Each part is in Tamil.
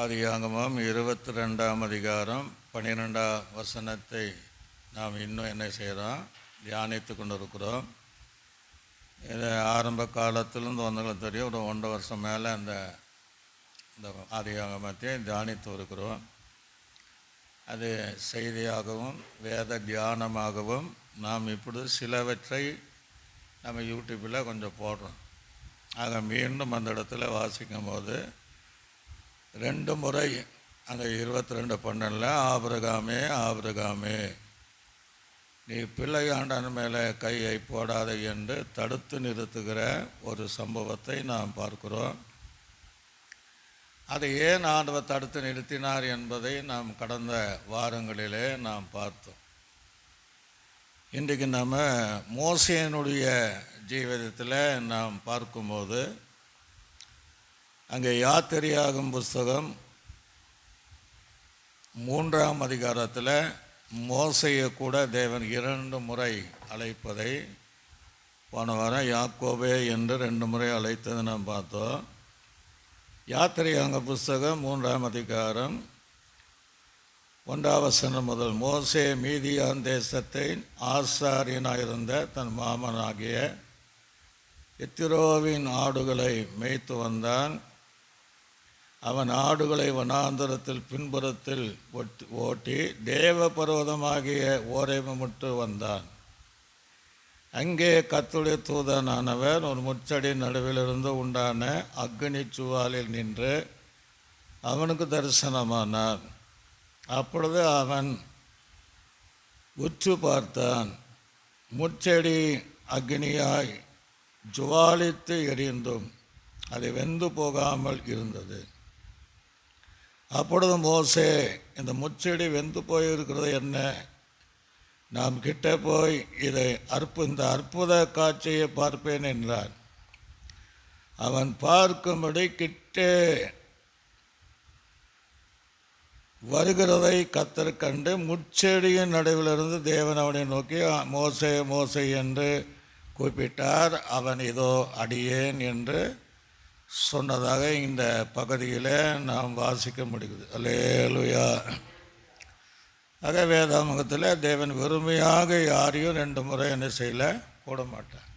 ஆதியாகமம் 22ஆம் அதிகாரம் 12ஆம் வசனத்தை நாம் இன்னும் என்ன செய்கிறோம், தியானித்து கொண்டு இருக்கிறோம். இது ஆரம்ப காலத்திலிருந்து வந்தவங்களுக்கு தெரியும். ஒரு 1.5 வருஷம் மேலே இந்த ஆதியாகமத்தை தியானித்து இருக்கிறோம். அது செய்தியாகவும் வேத தியானமாகவும் நாம் இப்பொழுது சிலவற்றை நம்ம யூடியூப்பில் கொஞ்சம் போடுறோம். ஆக மீண்டும் அந்த இடத்துல வாசிக்கும் போது 2 முறை அந்த 22:12 ஆபிரகாமே ஆபிரகாமே நீ பிள்ளையாண்டான் மேலே கையை போடாதே என்று தடுத்து நிறுத்துகிற ஒரு சம்பவத்தை நாம் பார்க்கிறோம். அதை ஏன் ஆண்டவர் தடுத்து நிறுத்தினார் என்பதை நாம் கடந்த வாரங்களிலே நாம் பார்த்தோம். இன்றைக்கு நம்ம மோசேயினுடைய ஜீவிதத்தில் நாம் பார்க்கும்போது அங்கே யாத்திரையாகும் புஸ்தகம் 3ஆம் அதிகாரத்தில் மோசையை கூட தேவன் 2 முறை அழைப்பதை போன வாரம் யாக்கோபே என்று 2 முறை அழைத்ததை நாம் பார்த்தோம். யாத்திரையாகும் புஸ்தகம் 3ஆம் அதிகாரம் 1ஆம் வசனம் முதல், மோசே மீதியான் தேசத்தை ஆசாரியனாயிருந்த தன் மாமனாகிய எத்திரோவின் ஆடுகளை மேய்த்து வந்தான். அவன் ஆடுகளை வனாந்தரத்தில் பின்புறத்தில் ஓட்டி தேவ பர்வதமாகிய ஓரேபு முட்டு வந்தான். அங்கே கர்த்தருடைய தூதனானவர் ஒரு முச்சடி நடுவிலிருந்து உண்டான அக்னி சுவாலில் நின்று அவனுக்கு தரிசனமானார். அப்பொழுது அவன் உற்று பார்த்தான். முச்செடி அக்னியாய் ஜுவாலித்து எரிந்தும் அது வெந்து போகாமல் இருந்தது. அப்பொழுது மோசே, இந்த முச்செடி வெந்து போயிருக்கிறது என்ன? நாம் கிட்ட போய் இந்த அற்புத காட்சியை பார்ப்பேன் என்றான். அவன் பார்க்கும்படி கிட்டே வருகிறதை கர்த்தர் கண்டு முச்செடியின் நடுவிலிருந்து தேவன் அவனை நோக்கி மோசே மோசே என்று கூப்பிட்டார். அவன் இதோ அடியேன் என்று சொன்னதாக இந்த பகுதியில் நாம் வாசிக்க முடியுது. அல்லேலூயா. ஆக வேதாமகத்தில் தேவன் வெறுமையாக யாரையும் 2 முறை என்ன செய்யல போட மாட்டார்.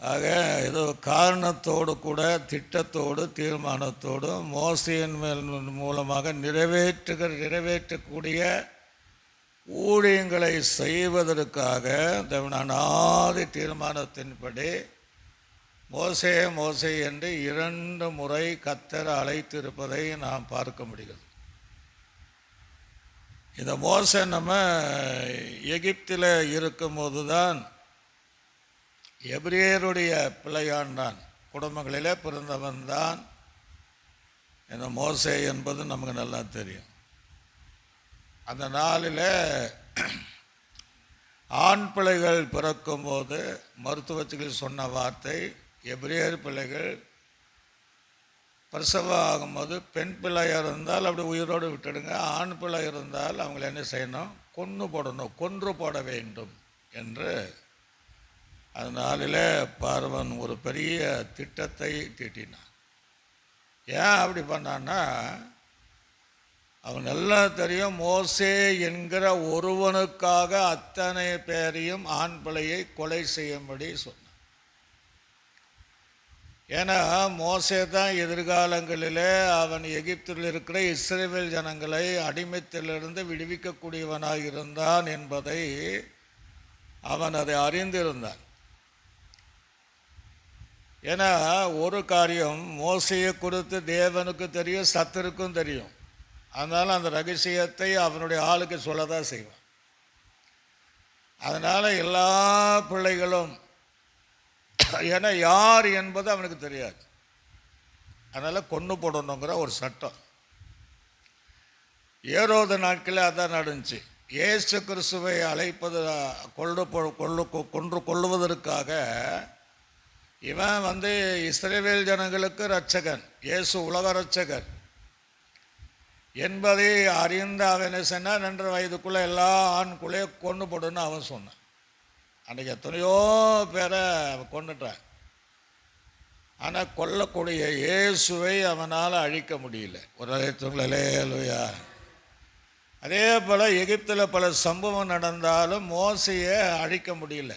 ஆக ஏதோ காரணத்தோடு கூட திட்டத்தோடு தீர்மானத்தோடு மோசையின் மூலமாக நிறைவேற்றக்கூடிய ஊழியங்களை செய்வதற்காக தேவன் அநாதி தீர்மானத்தின்படி மோசே மோசே என்று 2 முறை கர்த்தர் அழைத்திருப்பதை நாம் பார்க்க முடிகிறது. இந்த மோசே நம்ம எகிப்தில் இருக்கும்போது தான் எபிரேயருடைய பிள்ளையாண்டான் குடும்பங்களிலே பிறந்தவன் தான் இந்த மோசே என்பது நமக்கு நல்லா தெரியும். அந்த நாளில் ஆண் பிள்ளைகள் பிறக்கும்போது மருத்துவச்சிகள் சொன்ன வார்த்தை, எபிரேயர் பிள்ளைகள் பிரசவம் ஆகும்போது பெண் பிள்ளையாக இருந்தால் அப்படி உயிரோடு விட்டுடுங்க, ஆண் பிள்ளை இருந்தால் அவங்கள என்ன செய்யணும், கொன்று போட வேண்டும் என்று அதனால பார்வன் ஒரு பெரிய திட்டத்தை தீட்டினான். ஏன் அப்படி பண்ணான்னா, அவன் எல்லாம் தெரியும், மோசே என்கிற ஒருவனுக்காக அத்தனை பேரையும் ஆண் பிள்ளையை கொலை செய்யும்படி சொன்னான். ஏன்னா மோசே தான் எதிர்காலங்களிலே அவன் எகிப்தில் இருக்கிற இஸ்ரவேல் ஜனங்களை அடிமைத்திலிருந்து விடுவிக்கக்கூடியவனாக இருந்தான் என்பதை அவன் அதை அறிந்திருந்தான். ஏன்னா ஒரு காரியம் மோசையை குறித்து தேவனுக்கு தெரியும், சத்துருக்கும் தெரியும். அதனால் அந்த ரகசியத்தை அவனுடைய ஆளுக்கு சொல்லதான் செய்வான். அதனால் எல்லா பிள்ளைகளும், ஏன்னா யார் என்பது அவனுக்கு தெரியாது, அதனால் கொன்று போடணுங்கிற ஒரு சட்டம் ஏரோது நாட்களில் அதான் நடந்துச்சு. இயேசு கிறிஸ்துவை அழைப்பது கொன்று கொள்ளுவதற்காக இவன் இஸ்ரவேல் ஜனங்களுக்கு இரட்சகன், இயேசு உலக இரட்சகன் என்பதை அறிந்த அவன் என்ன சொன்னான், 2 வயதுக்குள்ளே எல்லா ஆண்குள்ளே கொன்று போடுன்னு அவன் சொன்னான். அன்றைக்கி எத்தனையோ பேரை கொண்டுட்டான். ஆனால் கொல்லக்கூடிய இயேசுவை அவனால் அழிக்க முடியல. ஒரு அல்லேலூயா. அதே போல் எகிப்தில் பல சம்பவம் நடந்தாலும் மோசையை அழிக்க முடியல.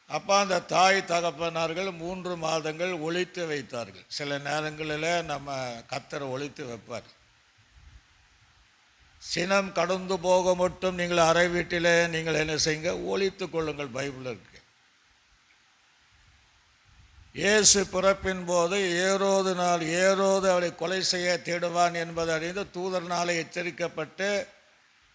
அப்போ அந்த தாய் தகப்பனார்கள் 3 மாதங்கள் ஒளித்து வைத்தார்கள். சில நேரங்களில் நம்ம கர்த்தரை ஒளித்து வைப்பார். சினம் கடந்து போக மட்டும் நீங்கள் அறை வீட்டில் நீங்கள் என்ன செய்யுங்க, ஒளித்து கொள்ளுங்கள். பைபிள் இருக்கு. இயேசு பிறப்பின் போது ஏரோது அவளை கொலை செய்ய தேடுவான் என்பதை அறிந்து தூதர்னாலே எச்சரிக்கப்பட்டு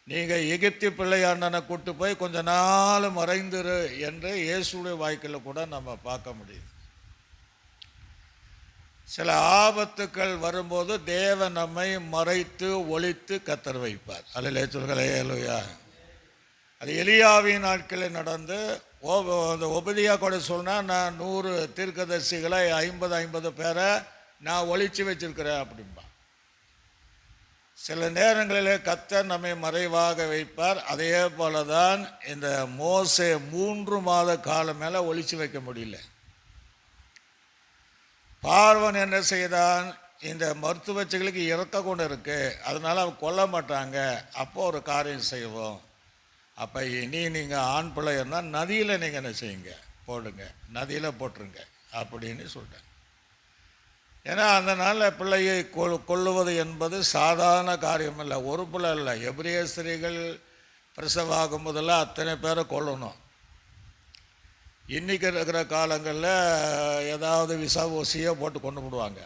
நீங்கள் எகிப்தி பிள்ளையாண்டனை கூட்டு போய் கொஞ்ச நாள் மறைந்துரு என்று இயேசுடைய வாய்க்கில் கூட நம்ம பார்க்க முடியுது. சில ஆபத்துக்கள் வரும்போது தேவன் நம்மை மறைத்து ஒளித்து கத்தர் வைப்பார். அல்லேலூயா. அது எலியாவின் நாட்களில் நடந்து அந்த ஒபதியா கூட சொன்னால், நான் 100 தீர்க்கதரிசிகளை 50 பேரை நான் ஒளிச்சு வச்சிருக்கிறேன் அப்படின்பா. சில நேரங்களில் கர்த்தர் நம்மை மறைவாக வைப்பார். அதே போல தான் இந்த மோசே 3 மாத காலம் மேலே ஒளிச்சு வைக்க முடியல. பார்வன் என்ன செய்தான், இந்த மருத்துவச்சிகளுக்கு இறக்க கொண்டு இருக்கு, அதனால அவன் கொல்ல மாட்டாங்க. அப்போ ஒரு காரியம் செய்வோம், அப்போ இனி நீங்கள் ஆண் பிள்ளை இருந்தால் நதியில் நீங்கள் என்ன செய்யுங்க, போடுங்க, நதியில் போட்டுருங்க அப்படின்னு சொல்லிட்டேன். ஏன்னா அந்த நாளில் பிள்ளையை கொல்லுவது என்பது சாதாரண காரியம் இல்லை. ஒரு பிள்ளை இல்லை, எபிரேய ஸ்திரீகள் பிரசவாகும் போதெல்லாம் அத்தனை பேரை கொல்லணும். இன்றைக்கி இருக்கிற காலங்களில் ஏதாவது விசா ஊசியோ போட்டு கொண்டு விடுவாங்க.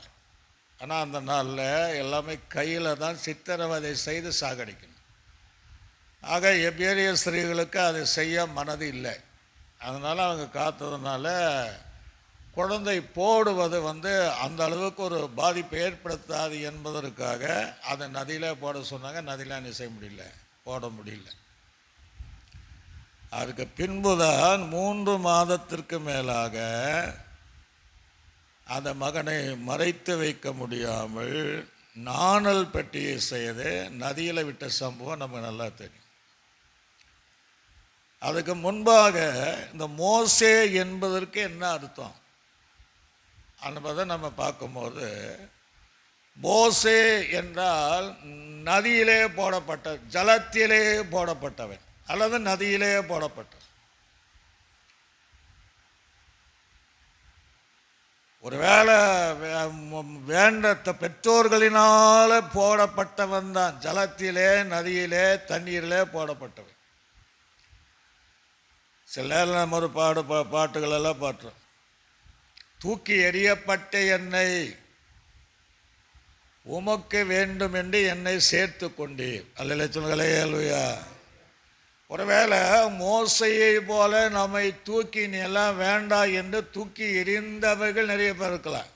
ஆனால் அந்த நாளில் எல்லாமே கையில் தான் சித்திரவதை செய்து சாகடிக்கணும். ஆக எபிரேய ஸ்திரீகளுக்கு அதை செய்ய மனது இல்லை. அதனால் அவங்க காத்ததுனால குழந்தை போடுவது அந்த அளவுக்கு ஒரு பாதிப்பை ஏற்படுத்தாது என்பதற்காக அதை நதியில் போட சொன்னாங்க. நதியில் என்ன செய்ய முடியல, போட முடியல. அதுக்கு பின்புதான் 3 மாதத்திற்கு மேலாக அந்த மகனை மறைத்து வைக்க முடியாமல் நாணல் பெட்டியை செய்து நதியில் விட்ட சம்பவம் நமக்கு நல்லா தெரியும். அதுக்கு முன்பாக இந்த மோசே என்பதற்கு என்ன அர்த்தம் என்பதை நம்ம பார்க்கும்போது, மோசே என்றால் நதியிலே போடப்பட்ட, ஜலத்திலே போடப்பட்டவன் அல்லது நதியிலே போடப்பட்டவன். ஒருவேளை வேண்ட பெற்றோர்களினால போடப்பட்டவன் தான், ஜலத்திலே நதியிலே தண்ணீரிலே போடப்பட்டவன். சில நேரம் நம்ம ஒரு பாட்டுகளெல்லாம் பாட்டுறோம், தூக்கி எறியப்பட்ட என்னை உமக்கு வேண்டும் என்று என்னை சேர்த்து கொண்டீர். அல்லேலூயா. ஒருவேளை மோசையை போல நம்மை தூக்கி நீ எல்லாம் வேண்டாம் என்று தூக்கி எறிந்தவர்கள் நிறைய பேர் இருக்கலாம்.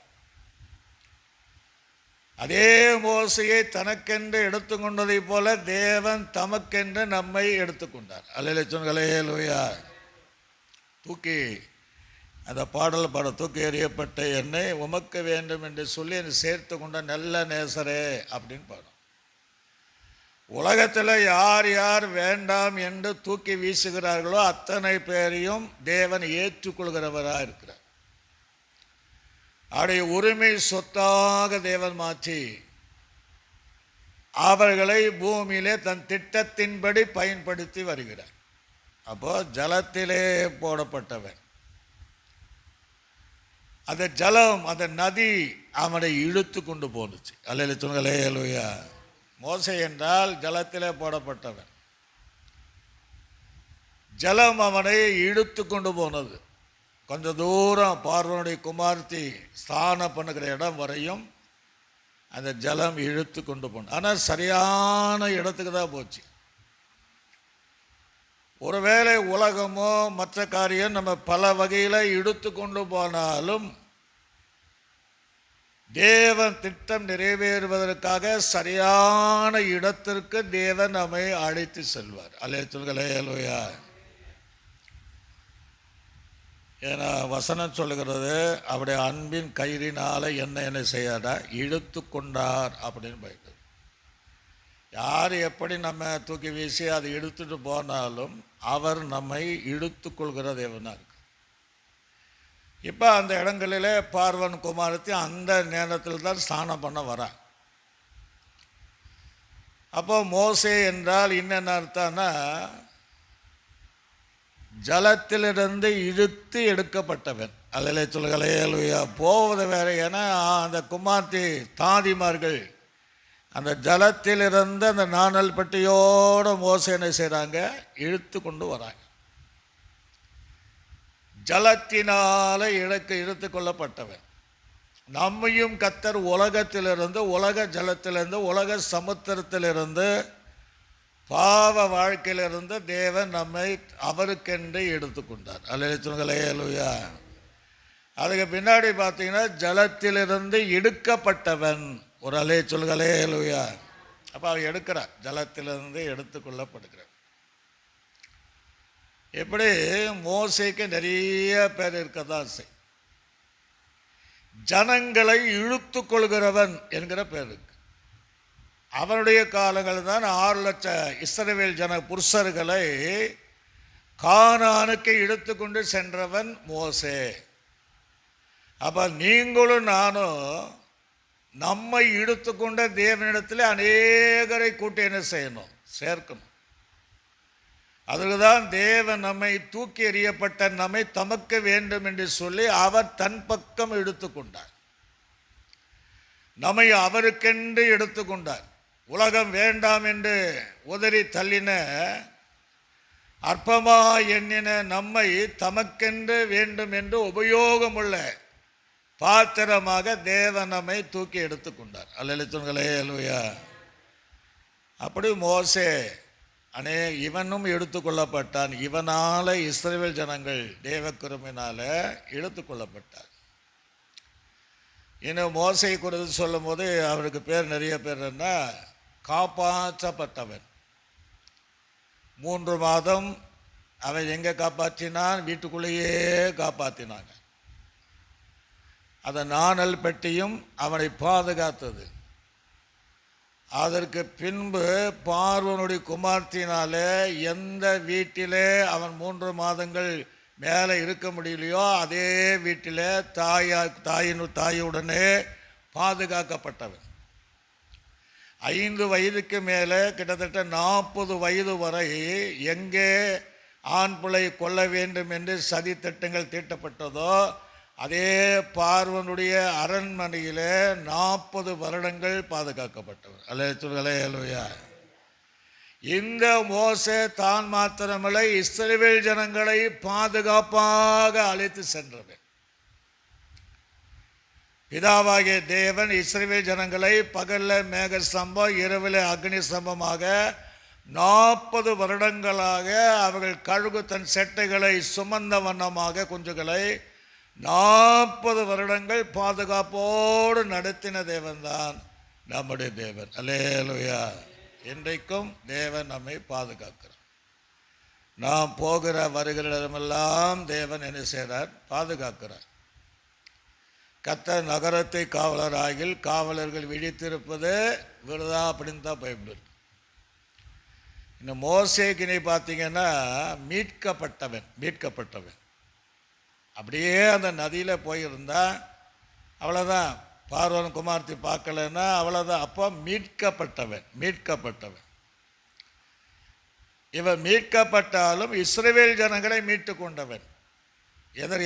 அதே மோசையை தனக்கென்று எடுத்துக்கொண்டதை போல தேவன் தமக்கென்று நம்மை எடுத்துக்கொண்டார். அல்லேலூயா. தூக்கி அந்த பாடல் பாட, தூக்கி எறியப்பட்ட என்னை உமக்கு வேண்டும் என்று சொல்லி என்னை சேர்த்து கொண்ட நல்ல நேசரே அப்படின்னு பாடும். உலகத்தில் யார் யார் வேண்டாம் என்று தூக்கி வீசுகிறார்களோ அத்தனை பேரையும் தேவன் ஏற்றுக்கொள்கிறவராக இருக்கிறார். அவருடைய உரிமை சொத்தாக தேவன் மாற்றி அவர்களை பூமியிலே தன் திட்டத்தின்படி பயன்படுத்தி வருகிறார். அப்போ ஜலத்திலே போடப்பட்டவன், அந்த ஜலம், அந்த நதி அவனை இழுத்து கொண்டு போனுச்சு. அல்லேலூயா. மோசே என்றால் ஜலத்திலே போடப்பட்டவன். ஜலம் அவனை இழுத்து கொண்டு போனது. கொஞ்சம் தூரம் பார்வனுடைய குமார்த்தி ஸ்நானம் பண்ணுகிற இடம் வரையும் அந்த ஜலம் இழுத்து கொண்டு போனது. ஆனால் சரியான இடத்துக்கு தான் போச்சு. ஒருவேளை உலகமோ மற்ற காரியம் நம்ம பல வகையில் இழுத்து கொண்டு போனாலும் தேவன் திட்டம் நிறைவேறுவதற்காக சரியான இடத்திற்கு தேவன் நம்மை அழைத்து செல்வார். அல்லேலூயா. ஏன்னா வசனம் சொல்லுகிறது, அவருடைய அன்பின் கயிறினால என்ன செய்யாடா இழுத்து கொண்டார் அப்படின்னு போயிட்டு. யார் எப்படி நம்ம தூக்கி வீசி அதை இழுத்துட்டு போனாலும் அவர் நம்மை இழுத்து கொள்கிற தேவனாக இருக்கு. இப்போ அந்த இடங்களிலே பார்வன் குமாரத்தி அந்த நேரத்தில் தான் ஸ்நானம் பண்ண வரா. அப்போ மோசே என்றால் என்னென்ன அர்த்தம்னா ஜலத்திலிருந்து இழுத்து எடுக்கப்பட்டவன். அதில் சொல்லுகளே போவது வேற. ஏன்னா அந்த குமார்த்தி தாதிமார்கள் அந்த ஜலத்திலிருந்து அந்த நாணல் பட்டியோடு மோசே என்ன செய்கிறாங்க, இழுத்து கொண்டு வராங்க. ஜலத்தினால இழுத்து கொள்ளப்பட்டவன். நம்மையும் கர்த்தர் உலகத்திலிருந்து, உலக ஜலத்திலிருந்து, உலக சமுத்திரத்திலிருந்து, பாவ வாழ்க்கையிலிருந்து தேவன் நம்மை அவருக்கென்று எடுத்துக்கொண்டார். அல்லேலூயா. அதுக்கு பின்னாடி பார்த்தீங்கன்னா ஜலத்திலிருந்து எடுக்கப்பட்டவன். ஒரு அலே சொல்லுகளேலூயா. அப்போ அவன் எடுக்கிறார், ஜலத்திலிருந்து எடுத்துக்கொள்ளப்படுகிறார். எப்படி மோசேக்கு நிறைய பேர் இருக்கதான் செய், ஜனங்களை இழுத்து கொள்கிறவன் என்கிற பேர் இருக்கு. அவனுடைய காலங்கள் தான் 6 லட்சம் இஸ்ரவேல் ஜன புருஷர்களை கானானுக்கு இழுத்து கொண்டு சென்றவன் மோசே. அப்போ நீங்களும் நானும் நம்மை இழுத்து கொண்ட தேவனிடத்தில் அநேகரை கூட்டி என்ன செய்யணும், சேர்க்கணும். அதுக்கு தான் தேவன் நம்மை தூக்கி எறியப்பட்ட நம்மை தமக்க வேண்டும் என்று சொல்லி அவர் தன் பக்கம் எடுத்துக்கொண்டார். நம்மை அவருக்கென்று எடுத்துக்கொண்டார். உலகம் வேண்டாம் என்று உதறி தள்ளின, அற்பமா எண்ணின நம்மை தமக்கென்று வேண்டும் என்று உபயோகமுள்ள பாத்திரமாக தேவன் நம்மை தூக்கி எடுத்துக்கொண்டார். அல்லேலூயா. அப்படி மோசே இவனும் எடுத்துக்கொள்ளப்பட்டான். இவனால இஸ்ரவேல் ஜனங்கள் தேவக்கிருமினால எடுத்துக்கொள்ளப்பட்டார். இன்னும் மோசை குறித்து சொல்லும் போது அவருக்கு பேர் நிறைய பேர் என்ன, காப்பாற்றப்பட்டவன். 3 மாதம் அவன் எங்கே காப்பாற்றினான், வீட்டுக்குள்ளேயே காப்பாற்றினாங்க. அந்த நாணல் பெட்டியும் அவனை பாதுகாத்தது. அதற்கு பின்பு பார்வனுடைய குமார்த்தினாலே எந்த வீட்டிலே அவன் 3 மாதங்கள் மேலே இருக்க முடியலையோ அதே வீட்டிலே தாயுடனே பாதுகாக்கப்பட்டவன். 5 வயதுக்கு மேலே கிட்டத்தட்ட 40 வயது வரை எங்கே ஆண் பிள்ளை கொள்ள வேண்டும் என்று சதி திட்டங்கள் தீட்டப்பட்டதோ அதே பார்வனுடைய அரண்மனையிலே 40 வருடங்கள் பாதுகாக்கப்பட்டவர். அல்லேலூயா. இந்த மோசே தான் மாத்திரமல்ல, இஸ்ரவேல் ஜனங்களை பாதுகாப்பாக அழைத்து சென்றவர். பிதாவாகிய தேவன் இஸ்ரவேல் ஜனங்களை பகலில் மேக ஸ்தம்பம், இரவில் அக்னி ஸ்தம்பமாக 40 வருடங்களாக அவர்கள் கழுகு தன் செட்டைகளை சுமந்த வண்ணமாக குஞ்சுகளை 40 வருடங்கள் பாதுகாப்போடு நடத்தின தேவன்தான் நம்முடைய தேவன். அல்லேலூயா. இன்றைக்கும் தேவன் நம்மை பாதுகாக்கிறார். நாம் போகிற வருகிற இடமெல்லாம் தேவன் என்ன செய்கிறார், பாதுகாக்கிறார். கர்த்தர் நகரத்தை காவலராகில் காவலர்கள் விழித்திருப்பது விருதா அப்படின்னு தான் பைபிள். இந்த மோசேக்கினை பார்த்தீங்கன்னா மீட்கப்பட்டவன். அப்படியே அந்த நதியில் போயிருந்தா அவ்வளோதான். பார்வன் குமார்த்தி பார்க்கலன்னா அவ்வளோதான். அப்போ மீட்கப்பட்டவன். இவன் மீட்கப்பட்டாலும் இஸ்ரவேல் ஜனங்களை மீட்டு கொண்டவன்.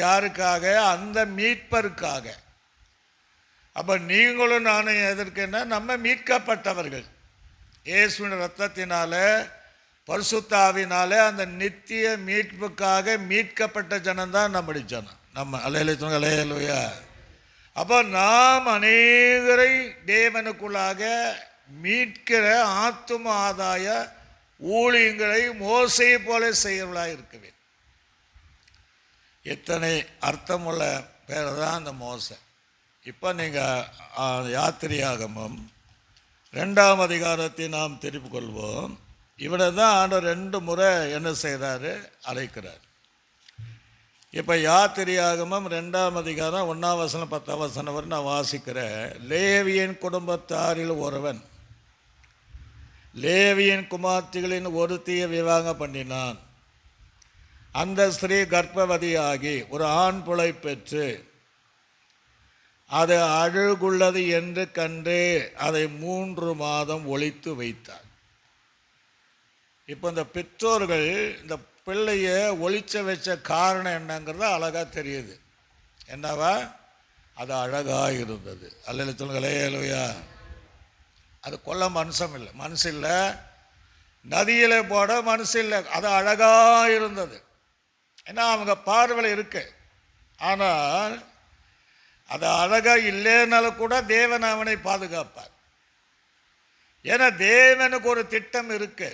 யாருக்காக, அந்த மீட்பருக்காக. அப்போ நீங்களும் நானும் எதற்குன்னா நம்ம மீட்கப்பட்டவர்கள். இயேசுவின் இரத்தத்தினால பரிசுத்தாவினாலே அந்த நித்திய மீட்புக்காக மீட்கப்பட்ட ஜனம்தான் நம்முடைய ஜனம். நம்ம அல்லேலூயா. அப்போ நாம் அநேகரை தேவனுக்குள்ளாக மீட்கிற ஆத்தும ஆதாய ஊழியங்களை மோசையை போல செய்கிறவர்களாக இருக்கவே. எத்தனை அர்த்தமுள்ள பேர் தான் அந்த மோசை. இப்போ நீங்கள் யாத்திரையாகமம் 2ஆம் அதிகாரத்தை நாம் திருப்பி கொள்வோம். இவனை தான் ஆண்டவர் 2 முறை என்ன செய்கிறாரு, அழைக்கிறார். இப்போ யாத்திரையாகமம் 2ஆம் அதிகாரம் 1ஆம் வசனம் 10ஆம் வசனம் வரை நான் வாசிக்கிறேன். லேவியின் குடும்பத்தாரில் ஒருவன் லேவியின் குமார்த்திகளின் ஒருத்தியை விவாகம் பண்ணினான். அந்த ஸ்திரீ கர்ப்பவதியாகி ஒரு ஆண் பிள்ளை பெற்று அது அழகுள்ளது என்று கண்டு அதை 3 மாதம் ஒளித்து வைத்தார். இப்போ இந்த பெற்றோர்கள் இந்த பிள்ளைய ஒளிச்ச வச்ச காரணம் என்னங்கிறது அழகாக தெரியுது. என்னவா? அது அழகாக இருந்தது. அல்ல சொல்லுங்களே, அல்லையா? அது கொல்ல மனசு இல்லை, நதியில் போட மனசு இல்லை, அது அழகாக இருந்தது. ஏன்னா அவங்க பார்வையில் இருக்கு. ஆனால் அது அழகாக இல்லைனாலும் கூட தேவன் அவனை பாதுகாப்பார். ஏன்னா தேவனுக்கு ஒரு திட்டம் இருக்கு.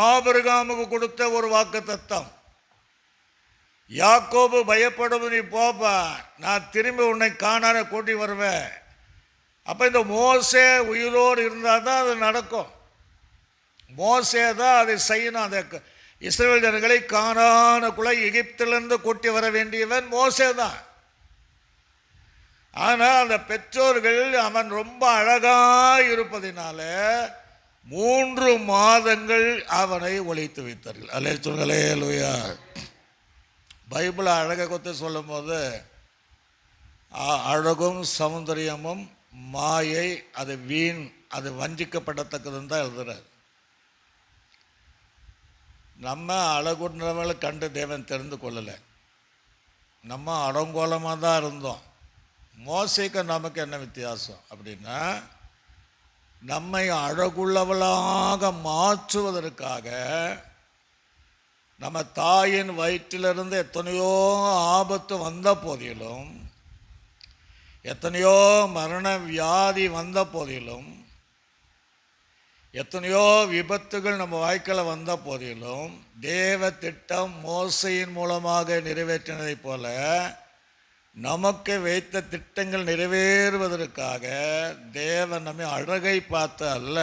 ஆபிரகாமுக்கு கொடுத்த ஒரு வாக்குத்தத்தம், யாக்கோபு பயப்படும், நீ போப்பா, நான் திரும்பி உன்னை காணாத கூட்டி வருவேன். அப்போ இந்த மோசே உயிரோடு இருந்தால் தான் அது நடக்கும். மோசே தான் அதை செய்யணும். அந்த இஸ்ரவேல் ஜனங்களை கானானுக்குள்ள எகிப்திலிருந்து கூட்டி வர வேண்டியவன் மோசே தான். ஆனால் அந்த பெற்றோர்கள் அவன் ரொம்ப அழகாக இருப்பதினால 3 மாதங்கள் அவனை ஒளித்து வைத்தார்கள். அல்ல சொல்களே, அல்லையா? பைபிளை அழகை கொத்து சொல்லும் போது அழகும் சௌந்தரியமும் மாயை, அது வீண், அது வஞ்சிக்கப்படத்தக்கதுன்னு தான் எழுதுறாரு. நம்ம அழகுன்றவங்களை கண்டு தேவன் தெரிந்து கொள்ளலை. நம்ம அடங்கோலமாக தான் இருந்தோம். மோசேக்கு நமக்கு என்ன வித்தியாசம் அப்படின்னா, நம்மை அழகுள்ளவளாக மாற்றுவதற்காக நம்ம தாயின் வயிற்றிலிருந்து எத்தனையோ ஆபத்து வந்த போதிலும், எத்தனையோ மரண வியாதி வந்த போதிலும், எத்தனையோ விபத்துகள் நம்ம வாழ்க்கையில் வந்த போதிலும், தேவ திட்டம் மோசையின் மூலமாக நிறைவேற்றினதை போல நமக்கு வைத்த திட்டங்கள் நிறைவேறுவதற்காக தேவன் நம்மை அழகை பார்த்து அல்ல,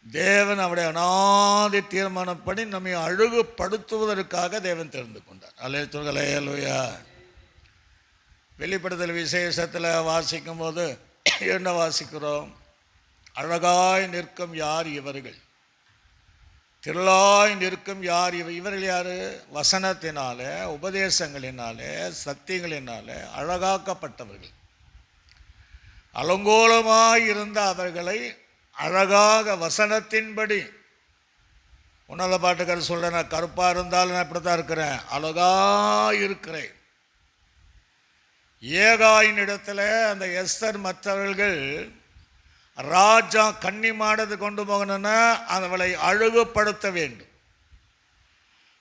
தேவன் அவருடைய அநாதி தீர்மானப்படி நம்மை அழகுபடுத்துவதற்காக தேவன் தெரிந்து கொண்டார். அல்லேலூயா, அல்லேலூயா. வெளிப்படுத்தல் விசேஷத்தில் வாசிக்கும் போது என்ன வாசிக்கிறோம்? அழகாய் நிற்கும் யார் இவர்கள், திரளாய் நிற்கும் யார் இவர்கள்? யார்? வசனத்தினாலே, உபதேசங்களினாலே, சத்தியங்களினாலே அழகாக்கப்பட்டவர்கள். அலங்கோலமாய் இருந்த அவர்களை அழகாக வசனத்தின்படி, உன்னத பாட்டுக்காரர் சொல்கிறேன், நான் கருப்பாக இருந்தாலும் நான் இப்படி தான் இருக்கிறேன், அழகாக இருக்கிறேன். ஏகாயின் இடத்துல அந்த எஸ்தர் மற்றவர்கள் ராஜா கன்னிமானது கொண்டு போகணும்னா அவளை அழகுபடுத்த வேண்டும்.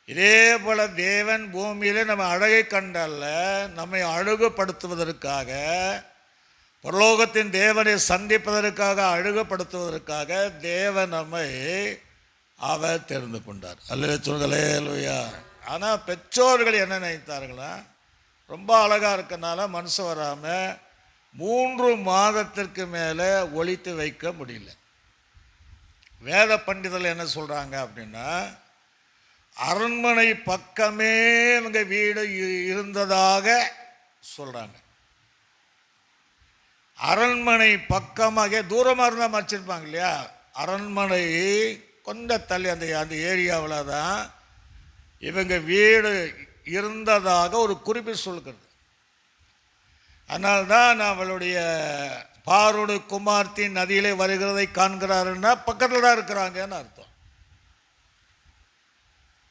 இதே போல தேவன் பூமியிலே நம்ம அழகை கண்டல்ல, நம்மை அழகுபடுத்துவதற்காக, பரலோகத்தின் தேவனை சந்திப்பதற்காக, அழகுபடுத்துவதற்காக தேவன் நம்மை அவர் தெரிந்து கொண்டார். அல்ல சொல்களே, அல்லையா? ஆனால் பெற்றோர்கள் என்ன நினைத்தார்களா? ரொம்ப அழகாக இருக்கனால மனசு வராமல் 3 மாதத்திற்கு மேலே ஒளித்து வைக்க முடியல. வேத பண்டிதர்கள் என்ன சொல்கிறாங்க அப்படின்னா, அரண்மனை பக்கமே இவங்க வீடு இருந்ததாக சொல்கிறாங்க. அரண்மனை பக்கமாக, தூரமாக இருந்தால் மறைச்சிருப்பாங்க இல்லையா? அரண்மனை கொஞ்சம் தள்ளி அந்த ஏரியாவில் தான் இவங்க வீடு இருந்ததாக ஒரு குறிப்பு சொல்கிறது. அதனால்தான் அவளுடைய பார்வோடு குமார்த்தி நதியிலே வருகிறதை காண்கிறாருன்னா பக்கத்தில் தான் இருக்கிறாங்கன்னு அர்த்தம்.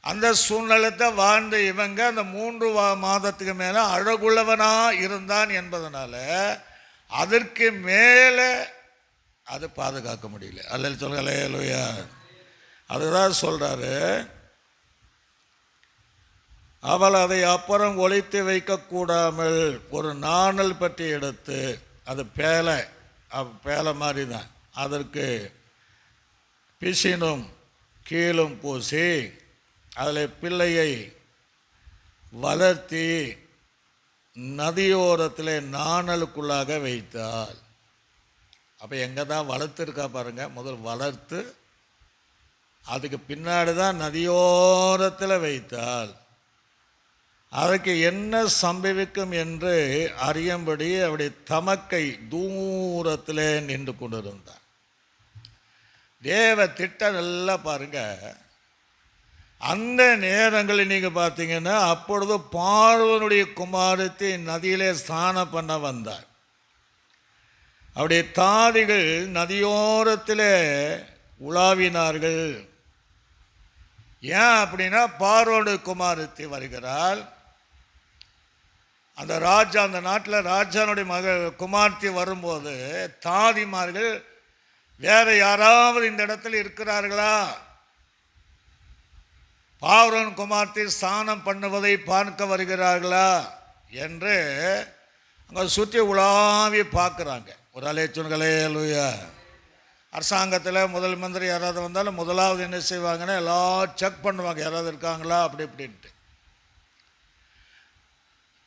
அந்த சூழ்நிலத்தை வாழ்ந்த இவங்க அந்த 3 மாதத்துக்கு மேலே அழகுள்ளவனாக இருந்தான் என்பதனால அதற்கு மேலே அது பாதுகாக்க முடியல. அல்ல சொல்களே, அல்லையா? அதுதான் சொல்கிறாரு, அவள் அதை அப்புறம் ஒளித்து வைக்கக்கூடாமல் ஒரு நாணல் பற்றி எடுத்து, அது பேலை மாதிரி தான், அதற்கு பிசினும் கீழும் பூசி அதில் பிள்ளையை வளர்த்தி நதியோரத்தில் நாணலுக்குள்ளாக வைத்தாள். அப்போ எங்கே தான் வளர்த்துருக்கா பாருங்கள். முதல் வளர்த்து அதுக்கு பின்னாடி தான் நதியோரத்தில் வைத்தாள். அதற்கு என்ன சம்பவிக்கும் என்று அறியும்படி அவருடைய தமக்கை தூரத்தில் நின்று கொண்டிருந்தார். தேவ திட்டம் எல்லாம் பாருங்க. அந்த நேரங்களில் நீங்கள் பார்த்தீங்கன்னா அப்பொழுது பார்வோனுடைய குமாரத்தி நதியிலே ஸ்நானம் பண்ண வந்தார். அவருடைய தாதிகள் நதியோரத்தில் உலாவினார்கள். ஏன் அப்படின்னா பார்வோனுடைய குமாரத்தி வருகிறாள். அந்த ராஜா, அந்த நாட்டில் ராஜானுடைய குமார்த்தி வரும்போது தாதிமார்கள் வேற யாராவது இந்த இடத்துல இருக்கிறார்களா, பார்வோன் குமார்த்தி ஸ்நானம் பண்ணுவதை பார்க்க வருகிறார்களா என்று அங்கே சுற்றி உலாவி பார்க்குறாங்க. ஒரு அலேச்சுன்களே லூயா. அரசாங்கத்தில் முதல் மந்திரி யாராவது வந்தாலும் முதலாவது என்ன செய்வாங்கன்னா எல்லாம் செக் பண்ணுவாங்க, யாராவது இருக்காங்களா அப்படி இப்படின்ட்டு.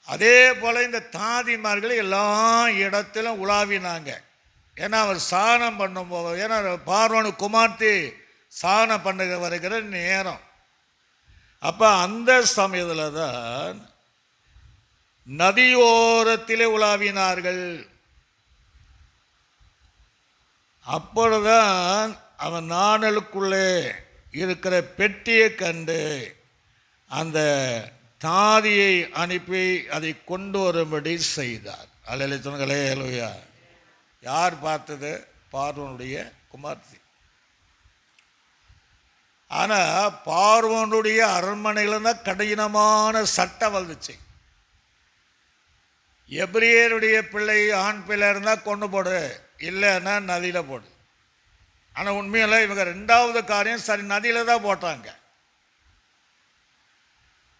அதே போல் இந்த தாதிமார்கள் எல்லா இடத்திலும் உலாவினாங்க. ஏன்னா அவர் ஸ்நானம் பண்ணும்போது, ஏன்னா பார்வோன் குமார்த்தி ஸ்நானம் பண்ண வருகிற நேரம். அப்போ அந்த சமயத்தில் தான் நதியோரத்திலே உலாவினார்கள். அப்பொழுதுதான் அவன் நாணலுக்குள்ளே இருக்கிற பெட்டியை கண்டு அந்த தாதியை அனுப்பி அதை கொண்டு வரும்படி செய்தார். அல்லேலூயா அல்லேலூயா. யார் பார்த்தது? பார்வோனுடைய குமார்த்தி. ஆனால் பார்வோனுடைய அரண்மனையில் தான் கடினமான சட்டம் வந்துச்சு. எபிரேயருடைய பிள்ளை ஆண் பிள்ளை இருந்தால் கொண்டு போடு, இல்லைன்னா நதியில் போடு. ஆனால் உண்மையில் இவங்க ரெண்டாவது காரியம் சரி நதியில் தான் போட்டாங்க.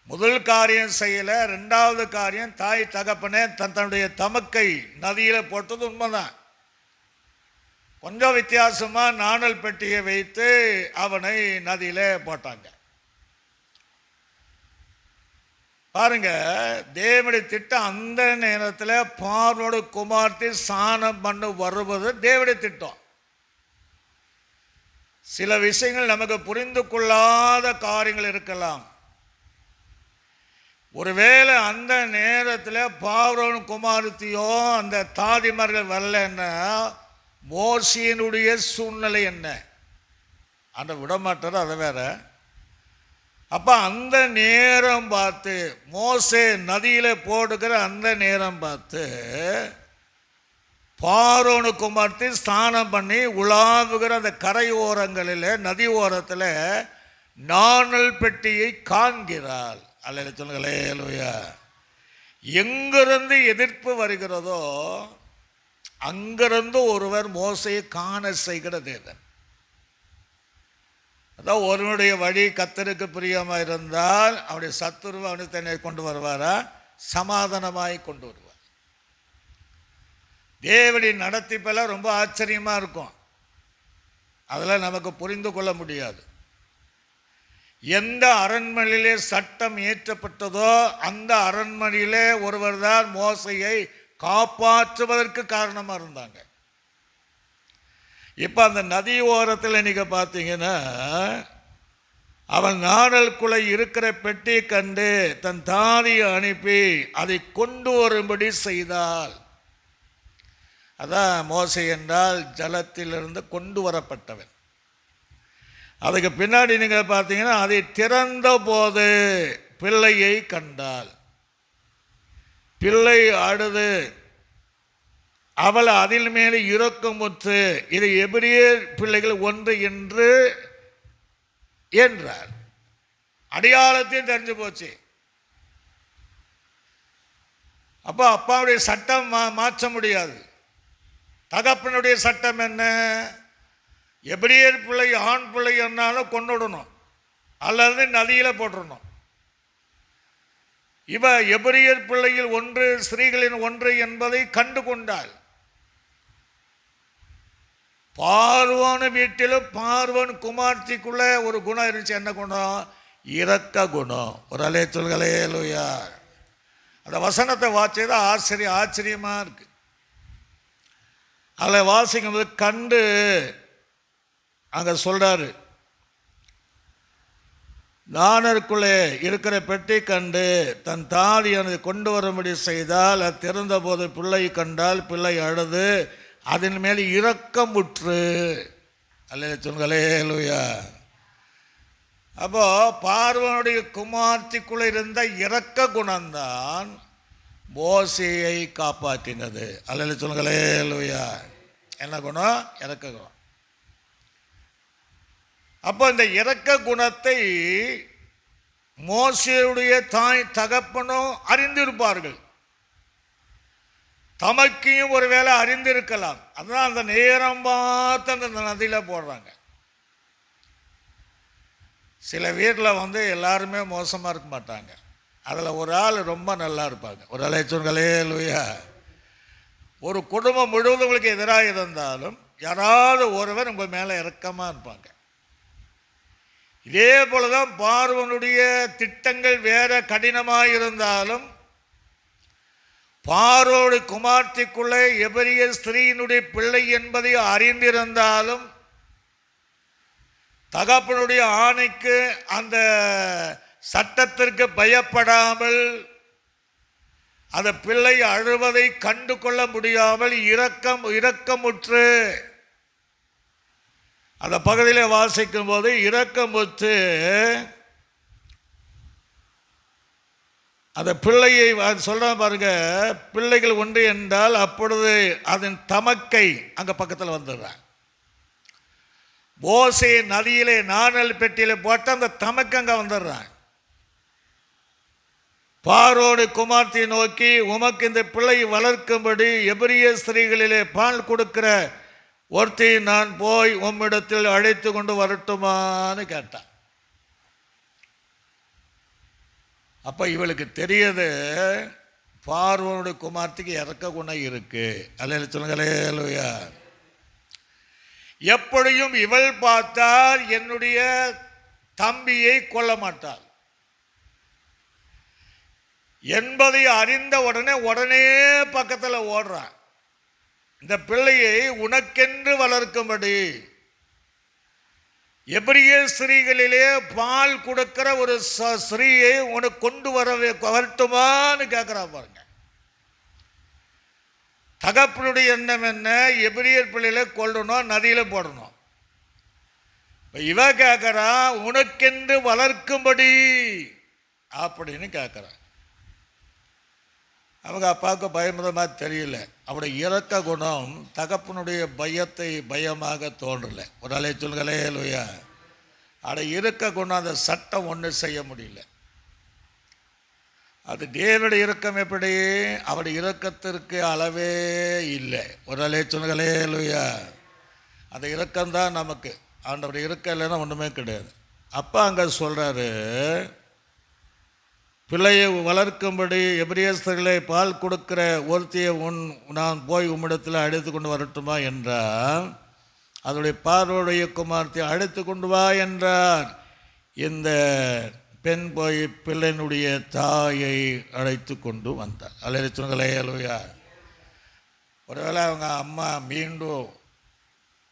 முதல் காரியம் செய்யலை, ரெண்டாவது காரியம் தாய் தகப்பனே தன்னுடைய தமக்கை நதியில் போட்டது உண்மைதான். கொஞ்சம் வித்தியாசமாக நாணல் பெட்டியை வைத்து அவனை நதியில் போட்டாங்க. பாருங்க, தேவனுடைய திட்டம் அந்த நேரத்தில் பார்வோடு குமார்த்தி ஸ்நானம் பண்ண வருவது தேவனுடைய திட்டம். சில விஷயங்கள் நமக்கு புரிந்து கொள்ளாத காரியங்கள் இருக்கலாம். ஒருவேளை அந்த நேரத்தில் பார்வோன் குமாரத்தியோ அந்த தாதிமார்கள் வரலன்னா மோசேயினுடைய சூழ்நிலை என்ன? அந்த விடமாட்டார், அதை வேற. அப்போ அந்த நேரம் பார்த்து மோசே நதியில் போடுகிற அந்த நேரம் பார்த்து பார்வோன் குமார்த்தி ஸ்நானம் பண்ணி உலாவுகிற அந்த கரை ஓரங்களில் நதி ஓரத்தில் நாணல் பெட்டியை காண்கிறாள். அல்லேலூயா சொல்லுங்களே அல்லேலூயா. எங்கிருந்து எதிர்ப்பு வருகிறதோ அங்கிருந்து ஒருவர் மோசையை காண செய்கிற தேவன். அதான் ஒருவனுடைய வழி கர்த்தருக்கு பிரியமாக இருந்தால் அவனுடைய சத்துருவை அவனுக்கு தன்னை கொண்டு வருவாரா? சமாதானமாய் கொண்டு வருவார். தேவனுடைய நடத்திப்பெல்லாம் ரொம்ப ஆச்சரியமாக இருக்கும். அதெல்லாம் நமக்கு புரிந்து கொள்ள முடியாது. எந்த அரண்மனையிலே சட்டம் இயற்றப்பட்டதோ அந்த அரண்மனையிலே ஒருவர் தான் மோசையை காப்பாற்றுவதற்கு காரணமாக இருந்தாங்க. இப்போ அந்த நதி ஓரத்தில் நீங்கள் பார்த்தீங்கன்னா அவன் நாணலுக்குள்ளே இருக்கிற பெட்டி கண்டு தன் தாதியை அனுப்பி அதை கொண்டு வரும்படி செய்தாள். அதான் மோசை என்றால் ஜலத்திலிருந்து கொண்டு வரப்பட்டவன். அதுக்கு பின்னாடி நீங்கள் பார்த்தீங்கன்னா அதை திறந்த போது பிள்ளையை கண்டாள். பிள்ளை அழுது அவள் அதில் மேலே இரக்கமுற்று இது எபிரேயர் பிள்ளைகள் ஒன்று என்று என்றார். அடையாளத்தையும் தெரிஞ்சு போச்சு. அப்போ அப்பாவுடைய சட்டம் மாற்ற முடியாது. தகப்பனுடைய சட்டம் என்ன? எபிரேயர் பிள்ளை ஆண் பிள்ளை என்னாலும் கொண்டுடணும் அல்லது நதியில் போட்டுடணும். இவ எபிரேயர் பிள்ளையில் ஒன்று ஸ்திரீகளின் ஒன்று என்பதை கண்டு கொண்டாள். பார்வோன் வீட்டிலும் பார்வோன் குமார்த்திக்குள்ள ஒரு குணம் இருந்துச்சு. என்ன குணம்? இரக்க குணம். ஒரு அலே சொல்களே லூயா. அந்த வசனத்தை வாசிதான் ஆச்சரியமா இருக்கு. அதில் வாசிக்கும் போது கண்டு அங்கே சொல்றாரு, நாணருக்குள்ளே இருக்கிற பெட்டி கண்டு தன் தாதியை கொண்டு வரும்படி செய்தால் அது திறந்த போது பிள்ளை கண்டால் பிள்ளை அழுது அதன் மேல் இரக்கமுற்று. அல்லேலூயா சொல்லுங்களே லூயா. அப்போ பார்வோனுடைய குமார்த்திக்குள்ள இருந்த இரக்க குணம்தான் மோசேயை காப்பாற்றினது. அல்லேலூயா சொல்லுங்களே. அல்லேலூயா. என்ன குணம்? இரக்க குணம். அப்போ இந்த இரக்க குணத்தை மோசேயுடைய தாய் தகப்பனும் அறிந்திருப்பார்கள், தமக்கையும் ஒருவேளை அறிந்திருக்கலாம். அதுதான் அந்த நேரம் பார்த்து அந்த நதியில் போடுறாங்க. சில வீட்டில் எல்லாருமே மோசமாக இருக்க மாட்டாங்க, அதில் ஒரு ஆள் ரொம்ப நல்லா இருப்பாங்க. ஒரு அலைச்சொல்களே லூயா. ஒரு குடும்பம் முழுவதும் உங்களுக்கு எதிராக இருந்தாலும் யாராவது ஒருவர் உங்கள் மேலே இரக்கமாக இருப்பாங்க. இதே போலதான் பார்வோனுடைய திட்டங்கள் வேற கடினமாக இருந்தாலும் பார்வோனுடைய குமார்த்திக்குள்ளே எபிரிய ஸ்திரீயினுடைய பிள்ளை என்பதை அறிந்திருந்தாலும் தகப்பனுடைய ஆணைக்கு அந்த சட்டத்திற்கு பயப்படாமல் அந்த பிள்ளை அழுவதை கண்டு கொள்ள முடியாமல் இரக்கமுற்று அந்த பகுதியில் வாசிக்கும் போது இரக்கமுற்று அந்த பிள்ளையை சொல்ற பாருங்க, பிள்ளைகள் ஒன்று என்றால் அப்பொழுது அதன் தமக்கை அங்க பக்கத்தில் வந்துடுறான். மோசே நதியிலே நாணல் பெட்டியில போட்டு அந்த தமக்கு அங்க வந்துடுறான். பார்வோனுடைய குமார்த்தியை நோக்கி, உமக்கு இந்த பிள்ளை வளர்க்கும்படி எபிரிய ஸ்திரீகளிலே பால் கொடுக்கிற ஒருத்தி நான் போய் உம்மிடத்தில் அழைத்து கொண்டு வரட்டுமான்னு கேட்டான். அப்ப இவளுக்கு தெரியுது பார்வோனுடைய குமார்த்திக்கு இறக்க குணம் இருக்கு. அல்லேலூயா சொல்லுங்களே. அல்லேலூயா. எப்படியும் இவள் பார்த்தால் என்னுடைய தம்பியை கொல்ல மாட்டாள் என்பதை அறிந்த உடனே பக்கத்தில் ஓடுறான். இந்த பிள்ளையை உனக்கென்று வளர்க்கும்படி எபிரிய ஸ்திரீகளிலே பால் கொடுக்கிற ஒரு ஸ்திரீயை உனக்கு கொண்டு வரட்டுமான்னு கேட்கிறா பாருங்க. தகப்பனுடைய எண்ணம் என்ன? எபிரியர் பிள்ளையில கொல்லணும், நதியில போடணும். இவ கேட்கிறா உனக்கென்று வளர்க்கும்படி அப்படின்னு கேட்கிறான். அவங்க அப்பாவுக்கு பயமுறமாக தெரியல. அவருடைய இரக்க குணம் தகப்பனுடைய பயத்தை பயமாக தோன்றலை. ஒரு அலை சொல்களே லூயா. அவருடைய இரக்க குணம் அந்த சட்டம் ஒன்றும் செய்ய முடியல. அது தேவனுடைய இரக்கம் எப்படி? அவருடைய இரக்கத்திற்கு அளவே இல்லை. ஒரு அலை சொல்களே லூயா. அந்த இரக்கம்தான் நமக்கு. அவனுடைய இரக்கம் இல்லைன்னா ஒன்றுமே கிடையாது. அப்பா அங்கே சொல்கிறாரு, பிள்ளையை வளர்க்கும்படி எபிரிய ஸ்திரீகளை பால் கொடுக்கிற ஒருத்தியை நான் போய் உம்மிடத்தில் அழைத்து கொண்டு வரட்டுமா என்றார். அதனுடைய பார்வோடைய குமார்த்தியை அழைத்து கொண்டு வா என்றார். இந்த பெண் போய் பிள்ளையினுடைய தாயை அழைத்து கொண்டு வந்தார். அல்லேலூயா. அல்லேலூயா. ஒருவேளை அவங்க அம்மா மீண்டும்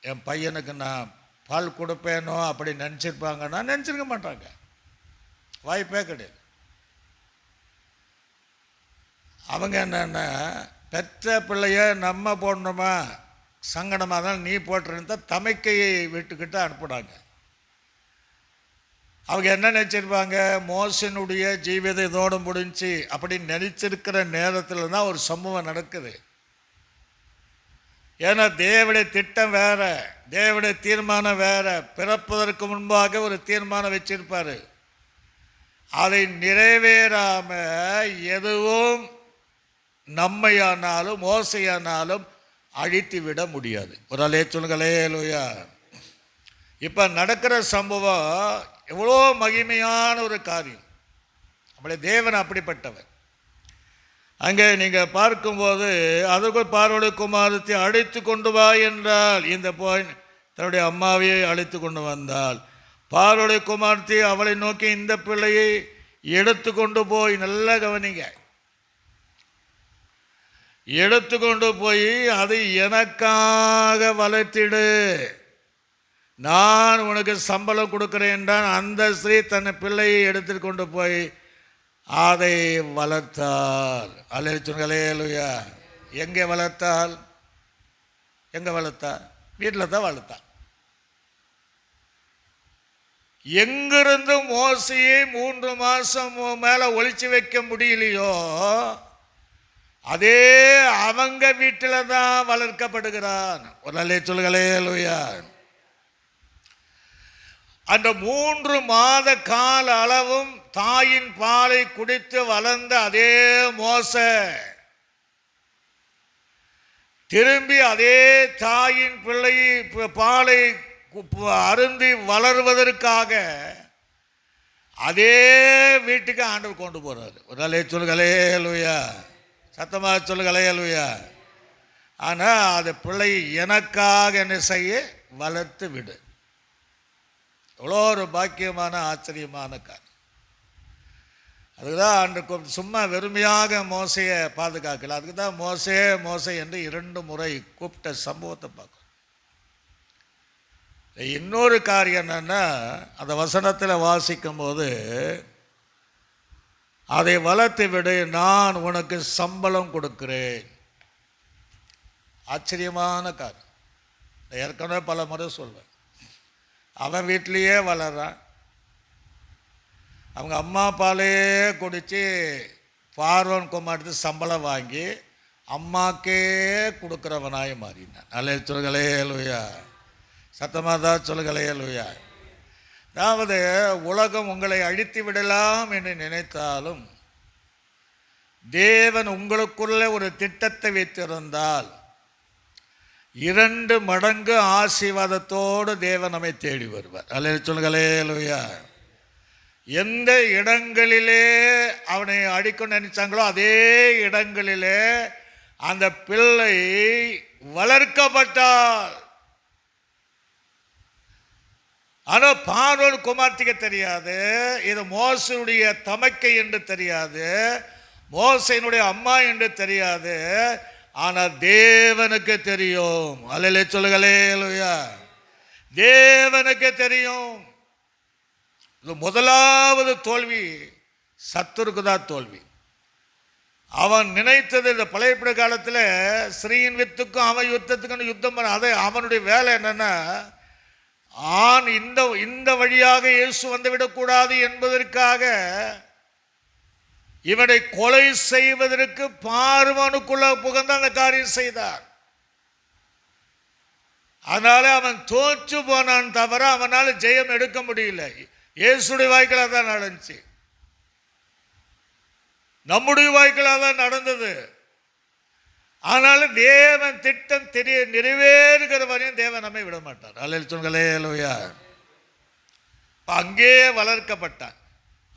என் பையனுக்கு நான் பால் கொடுப்பேனோ அப்படி நினச்சிருப்பாங்கன்னா நினச்சிருக்க மாட்டாங்க. வாய்ப்பே கிடையாது. அவங்க என்னென்னா பெற்ற பிள்ளைய நம்ம போடணுமா, சங்கடமாக தான் நீ போட்டிருந்தா தமைக்கையை விட்டுக்கிட்டு அனுப்புனாங்க. அவங்க என்ன நினச்சிருப்பாங்க? மோசனுடைய ஜீவிதம் இதோடு முடிஞ்சு அப்படின்னு நினச்சிருக்கிற நேரத்தில் தான் ஒரு சம்பவம் நடக்குது. ஏன்னா தேவனுடைய திட்டம் வேற, தேவனுடைய தீர்மானம் வேற. பிறப்பதற்கு முன்பாக ஒரு தீர்மானம் வச்சிருப்பாரு. அதை நிறைவேறாம எதுவும் நம்மையானாலும் மோசையானாலும் அழித்து விட முடியாது. ஒரு அலே சொல்லுங்களே. லூயா. இப்போ நடக்கிற சம்பவம் எவ்வளோ மகிமையான ஒரு காரியம். நம்முடைய தேவன் அப்படிப்பட்டவர். அங்கே நீங்கள் பார்க்கும்போது அதற்கு பார்வோனுடைய குமாரத்தை அழைத்து கொண்டு வா என்றால், இந்த போய் தன்னுடைய அம்மாவையை அழைத்து கொண்டு வந்தால், பார்வோனுடைய குமாரத்தை அவளை நோக்கி, இந்த பிள்ளையை எடுத்து கொண்டு போய், நல்லா கவனிங்க, எடுத்துக்கொண்டு போய் அதை எனக்காக வளர்த்திடு, நான் உனக்கு சம்பளம் கொடுக்கிறேன் என்றான். அந்த ஸ்திரீ தன் பிள்ளையை எடுத்துட்டு கொண்டு போய் அதை வளர்த்தாள். அல்லேலூயா. எங்கே வளர்த்தாள்? எங்கே வளர்த்தா? வீட்டில் தான் வளர்த்தாள். எங்கிருந்து மோசையை 3 மாசம் மேல ஒளிச்சு வைக்க முடியலையோ அதே அவங்க வீட்டில் தான் வளர்க்கப்படுகிறான். ஒரு நல்ல சொல்லுங்களே அல்லேலூயா. அந்த 3 மாத கால அளவும் தாயின் பாலை குடித்து வளர்ந்த அதே மோசே திரும்பி அதே தாயின் பாலை அருந்தி வளர்வதற்காக அதே வீட்டுக்கு ஆண்டவர் கொண்டு போறாரு. ஒரு நல்ல சொல்லுங்களே அல்லேலூயா. சத்தமாக சொல்லுங்களே அல்லேலூயா. ஆனால் அது பிள்ளை எனக்காக என்ன செய்ய வளர்த்து விடு. எவ்வளோ ஒரு பாக்கியமான ஆச்சரியமான காரியம். அதுக்குதான் ஆண்டு சும்மா வெறுமையாக மோசையை பாதுகாக்கல. அதுக்கு தான் மோசே மோசே என்று 2 முறை கூப்பிட்ட சம்பவத்தை பார்க்கணும். இன்னொரு காரியம் என்னன்னா, அந்த வசனத்தில் வாசிக்கும் போது அதை வளர்த்து விடு, நான் உனக்கு சம்பளம் கொடுக்கிறேன். ஆச்சரியமான காரியம். ஏற்கனவே பல முறை சொல்வேன். அவன் வீட்டிலேயே வளர்றான். அவங்க அம்மா பாலே குடித்து பார்வன் குமார்த்து சம்பளம் வாங்கி அம்மாக்கே கொடுக்குறவனாய் மாறினான். நல்ல சொல்லுங்களே அல்லேலூயா. சத்தமாக தான் சொல்லுங்களே அல்லேலூயா. அதாவது உலகம் உங்களை அழித்து விடலாம் என்று நினைத்தாலும் தேவன் உங்களுக்குள்ள ஒரு திட்டத்தை வைத்திருந்தால் 2 மடங்கு ஆசீர்வாதத்தோடு தேவன் நம்மை தேடி வருவார். அல்ல சொல்லுங்களே அல்லேலூயா. எந்த இடங்களிலே அவனை அடிக்க நினைச்சாங்களோ அதே இடங்களிலே அந்த பிள்ளை வளர்க்கப்பட்டால். ஆனால் பார்வோன் குமார்த்திக்கு தெரியாது, இது மோசையுடைய தமக்கை என்று தெரியாது, மோசையினுடைய அம்மா என்று தெரியாது. ஆனால் தேவனுக்கு தெரியும். அல்லேலூயா சொல்லுங்களே அல்லேலூயா. தேவனுக்கு தெரியும். இது முதலாவது தோல்வி சத்துருக்கு தான் தோல்வி. அவன் நினைத்தது இந்த பழைய காலத்தில் ஸ்ரீயின் வித்துக்கும் அவன் யுத்தத்துக்கும் யுத்தம் பண்ண. அதை அவனுடைய வேலை என்னன்னா, ஆண் இந்த வழியாக இயேசு வந்துவிடக்கூடாது என்பதற்காக இவனை கொலை செய்வதற்கு பார்வனுக்குள்ள புகழ்ந்து அந்த காரியம் செய்தார். அதனால அவன் தோற்று போனான் தவிர அவனால் ஜெயம் எடுக்க முடியல. இயேசுடைய வாய்க்களாக தான் நடந்துச்சு, நம்முடைய வாய்க்களாக தான் நடந்தது. ஆனாலும் தேவன் திட்டம் நிறைவேறுகிற வரையும் தேவன் நம்மை விட மாட்டார். அல்லேலூயா சொல்லுங்களே அல்லேலூயா. அங்கே வளர்க்கப்பட்டான்.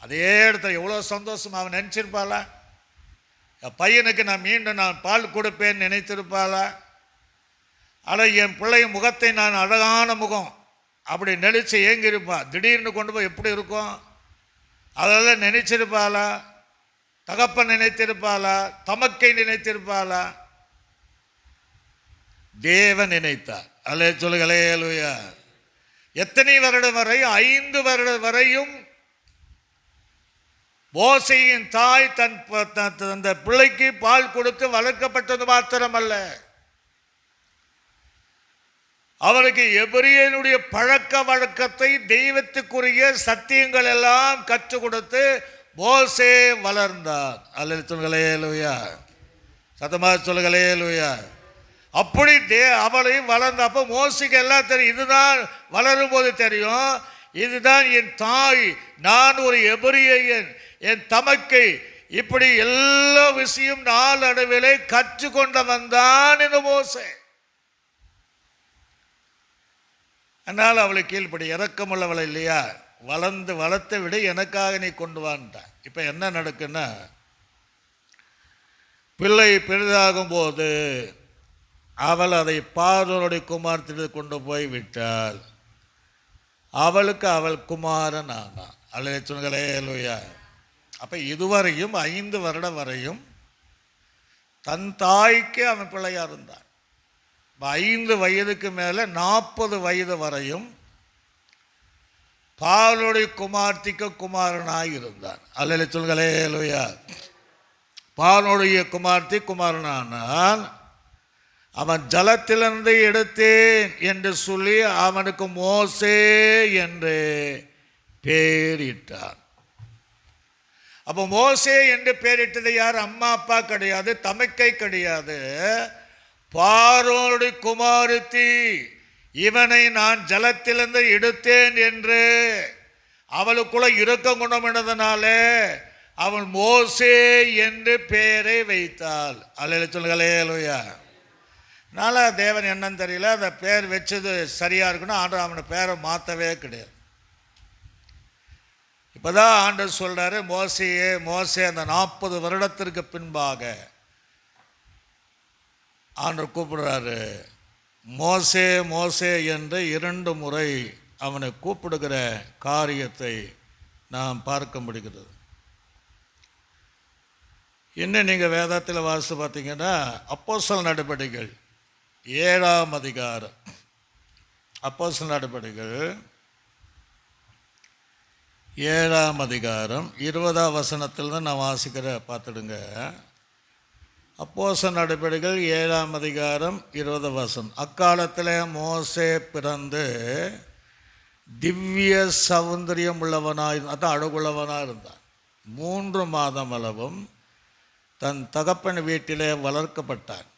அதே இடத்துல எவ்வளோ சந்தோஷம். அவன் நினச்சிருப்பாளா என் பையனுக்கு நான் மீண்டும் பால் கொடுப்பேன்னு நினைத்திருப்பாளா? ஆனால் என் பிள்ளைய முகத்தை நான் அழகான முகம் அப்படி நினைச்சு ஏங்கியிருப்பா. திடீர்னு கொண்டு போய் எப்படி இருக்கும் அதெல்லாம் நினைச்சிருப்பாளா? தகப்பன் நினைத்திருப்பாளா? தமக்கை நினைத்திருப்பாளா? தேவன் நினைத்தார். அல்லேலூயா சொல்லுங்களே அல்லேலூயா. எத்தனை வருடம் வரை? 5 வருடம் வரையும் மோசேயின் தாய் தன் பிள்ளைக்கு பால் கொடுத்து வளர்க்கப்பட்டது மாத்திரமல்ல, அவருக்கு எபிரியனுடைய பழக்க வழக்கத்தை தெய்வத்துக்குரிய சத்தியங்கள் எல்லாம் கற்றுக் கொடுத்து மோசே வளர்ந்தார். அல்லேலூயா சொல்லுங்களே அல்லேலூயா. சத்தமாக சொல்லுங்களே அல்லேலூயா. அப்படி அவளை வளர்ந்த. அப்போ மோசைக்கு எல்லாம் தெரியும். இதுதான் வளரும் போது தெரியும், இதுதான் என் தாய், நான் ஒரு எபிரியன், என் தமக்கை, இப்படி எல்லா விஷயம் நாளடைவிலே கற்றுக்கொண்டவன் தான் இந்த மோசே. அதனால் அவளை கீழ்ப்படி இறக்கமுள்ளவளை இல்லையா, வளர்த்த விட எனக்காக நீ கொண்டு வான்ட்டான். இப்போ என்ன நடக்குன்னா, பிள்ளை பெரிதாகும் போது அவள் அதை பார்வோனுடைய குமாரத்திற்கு கொண்டு போய் விட்டாள். அவளுக்கு அவள் குமாரன் ஆனான். அல்லேலூயா சொல்லுங்களே அல்லேலூயா. அப்போ இதுவரையும் 5 வருடம் வரையும் தன் தாய்க்கு அவன் பிள்ளையாக இருந்தான். 5 வயதுக்கு மேலே 40 வயது வரையும் பார்வோனுடைய குமார்த்திக்கு குமாரனாய் இருந்தான். அல்லேலூயா சொல்லுங்களே அல்லேலூயா. பார்வோனுடைய குமார்த்தி குமாரனானால் அவன் ஜலத்திலிருந்து எடுத்தேன் என்று சொல்லி அவனுக்கு மோசே என்று பேரிட்டார். அப்போ மோசே என்று பேரிட்டது யார்? அம்மா அப்பா கிடையாது, தமக்கை கிடையாது. பார்வோனுடைய குமாரத்தி, இவனை நான் ஜலத்திலிருந்து எடுத்தேன் என்று அவளுக்குள்ள இரக்க குணம் என்றதுனால அவன் மோசே என்று பெயரை வைத்தாள். அல்லேலூயா சொல்லுங்களே. அல்லேலூயா. அதனால தேவன் என்னன்னு தெரியல, அந்த பேர் வச்சது சரியா இருக்குன்னு ஆண்டவர் அவனை பேரை மாற்றவே கிடையாது. இப்போதான் ஆண்டவர் சொல்றாரு, மோசே அந்த 40 வருடத்திற்கு பின்பாக ஆண்டவர் கூப்பிடுறாரு. மோசே மோசே என்று 2 முறை அவனை கூப்பிடுகிற காரியத்தை நாம் பார்க்க முடிகிறது. இன்னும் நீங்கள் வேதத்தில் வாசித்து பார்த்தீங்கன்னா அப்போஸ்தலர் நடபடிகள் 7ஆம் அதிகாரம், அப்போஸ்தலர் நடபடிகள் 7ஆம் அதிகாரம் 20ஆம் வசனத்தில் தான் நான் வாசிக்கிற பார்த்துடுங்க. அப்போஸ்தலர் நடபடிகள் 7ஆம் அதிகாரம் 20 வசனம். அக்காலத்தில் மோசே பிறந்து திவ்ய சௌந்தரியம் உள்ளவனாய், அதான் அழகுள்ளவனாக இருந்தான். 3 மாதம் அளவும் தன் தகப்பன் வீட்டிலே வளர்க்கப்பட்டான்.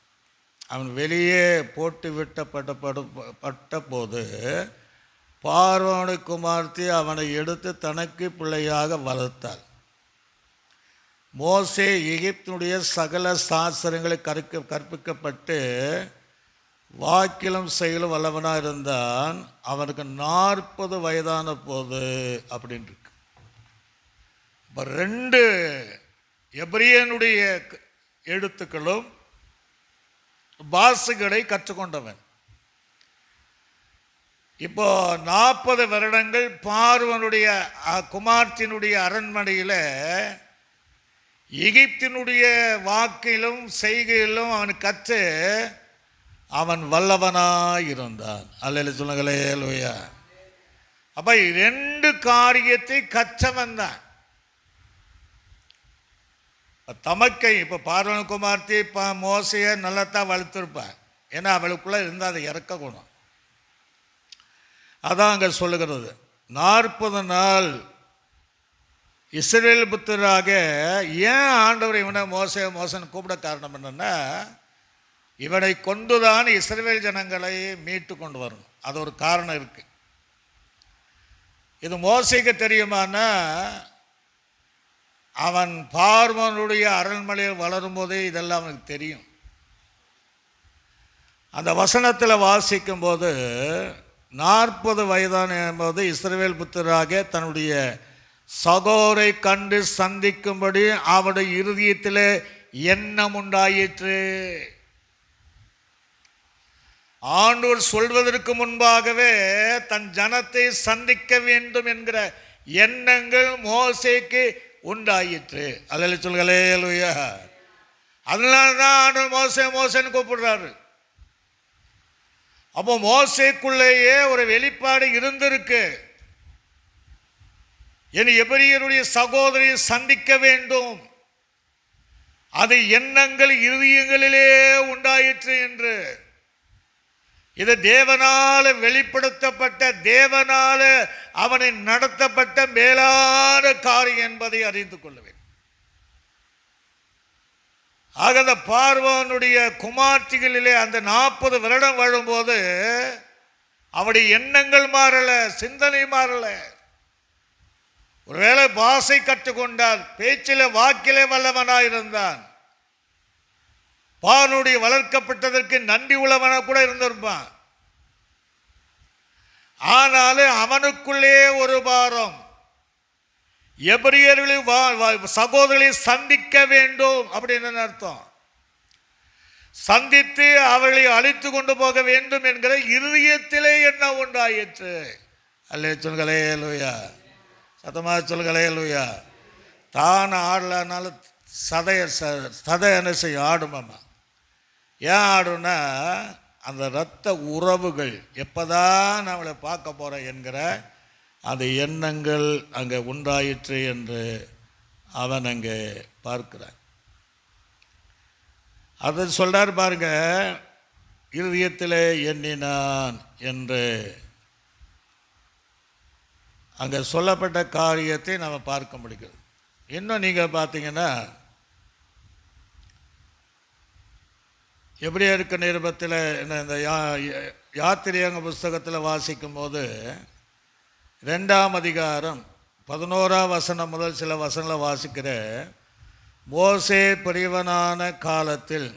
அவன் வெளியே போட்டு விட்டப்பட்ட போது பார்வோனுடைய குமாரத்தி அவனை எடுத்து தனக்கு பிள்ளையாக வளர்த்தாள். மோசே எகிப்தினுடைய சகல சாஸ்திரங்களை கற்பிக்கப்பட்டு வாக்கிலும் செயலும் வல்லவனாக இருந்தான். அவனுக்கு 40 வயதான போது அப்படின்னு இருக்கு. இப்போ 2 எபிரியனுடைய எழுத்துக்களும் பாஷைகளை கற்றுக்கொண்டவன். இப்போ 40 வருடங்கள் பார்வனுடைய குமார்த்தினுடைய அரண்மனையில் எகிப்தினுடைய வாக்கிலும் செய்கையிலும் அவன் கற்று அவன் வல்லவனாய் இருந்தான். அல்லேலூயா சொல்லுங்களே. அல்லேலூயா. அப்ப 2 காரியத்தை கற்றவன் தான். தமக்கை இப்போ பார்வன் குமார்த்தி மோசையை நல்லத்தான் வளர்த்துருப்பான். ஏன்னா அவளுக்குள்ள இருந்தால் அது இறக்க குணம். அதான் அங்கே சொல்லுகிறது. 40 நாள் இஸ்ரவேல் புத்தராக ஏன் ஆண்டவர் இவனை மோசன் கூப்பிட காரணம் என்னன்னா, இவனை கொண்டுதான் இஸ்ரவேல் ஜனங்களை மீட்டு கொண்டு வரணும். அது ஒரு காரணம் இருக்கு. இது மோசேக்கு தெரியுமானா, அவன் பார்வோனுடைய அரண்மனையில் வளரும் போதே இதெல்லாம் அவனுக்கு தெரியும். அந்த வசனத்தில் வாசிக்கும் போது 40 வயதான போது இஸ்ரவேல் புத்தராக தன்னுடைய சகோரை கண்டு சந்திக்கும்படி அவனுடைய இருதயத்தில் எண்ணம் உண்டாயிற்று. ஆண்டவர் சொல்வதற்கு முன்பாகவே தன் ஜனத்தை சந்திக்க வேண்டும் என்கிற எண்ணங்கள் மோசேக்கு உண்டாயிற்று. அல்லேலூயா சொல்லுங்களே. அல்லேலூயா. அதனால்தான் ஆண்டவர் மோசேன்னு கூப்பிடுறாரு. அப்போ மோசேக்குள்ளேயே ஒரு வெளிப்பாடு இருந்திருக்கு. என் எபிரியருடைய சகோதரியை சந்திக்க வேண்டும், அது எண்ணங்கள் இருதயங்களிலே உண்டாயிற்று என்று. இது தேவனால வெளிப்படுத்தப்பட்ட, தேவனால அவனை நடத்தப்பட்ட மேலான காரியம் என்பதை அறிந்து கொள்ள வேண்டும். ஆக அந்த பார்வோனுடைய குமார்த்திகளிலே அந்த 40 வருடம் வாழும்போது அவருடைய எண்ணங்கள் மாறல, சிந்தனை மாறல. ஒருவேளை பாஷை கற்றுக்கொண்டால், பேச்சில வாக்கிலே வல்லவனாயிருந்தான், பார்வோனுடைய வளர்க்கப்பட்டதற்கு நன்றி உள்ளவனா கூட இருந்திருப்பான். ஆனாலும் அவனுக்குள்ளே ஒரு பாரம், எபிரியர்களின் சகோதரர்களை சந்திக்க வேண்டும் அப்படின்னு அர்த்தம். சந்தித்து அவர்களை அழைத்து கொண்டு போக வேண்டும் என்கிற இருதயத்திலே என்ன உண்டாயிற்று. அல்லேலூயா சொல்லுங்களே. அல்லேலூயா. சத்தமாக சொல்லுங்களே. அல்லேலூயா. தான் ஆடலனாலும் சதை என்ன செய்யும்? ஆடுமாம்மா. ஏன் ஆடுனா, அந்த இரத்த உறவுகள் எப்போதான் நம்மளை பார்க்க போகிறோம் என்கிற அந்த எண்ணங்கள் அங்கே உண்டாயிற்று என்று அவன் அங்கே பார்க்கிறான். அதை சொல்றார் பாருங்க, இருதயத்திலே எண்ணினான் என்று அங்கே சொல்லப்பட்ட காரியத்தை நம்ம பார்க்க முடிகிறது. இன்னும் நீங்கள் பார்த்தீங்கன்னா எபிரேயருக்கு நிருபத்தில் இந்த யாத்திரியாங்க புஸ்தகத்தில் வாசிக்கும் போது 2ஆம் அதிகாரம் 11ஆம் வசனம் முதல் சில வசனங்களை வாசிக்கிற, மோசே பெரியவனான காலத்தில்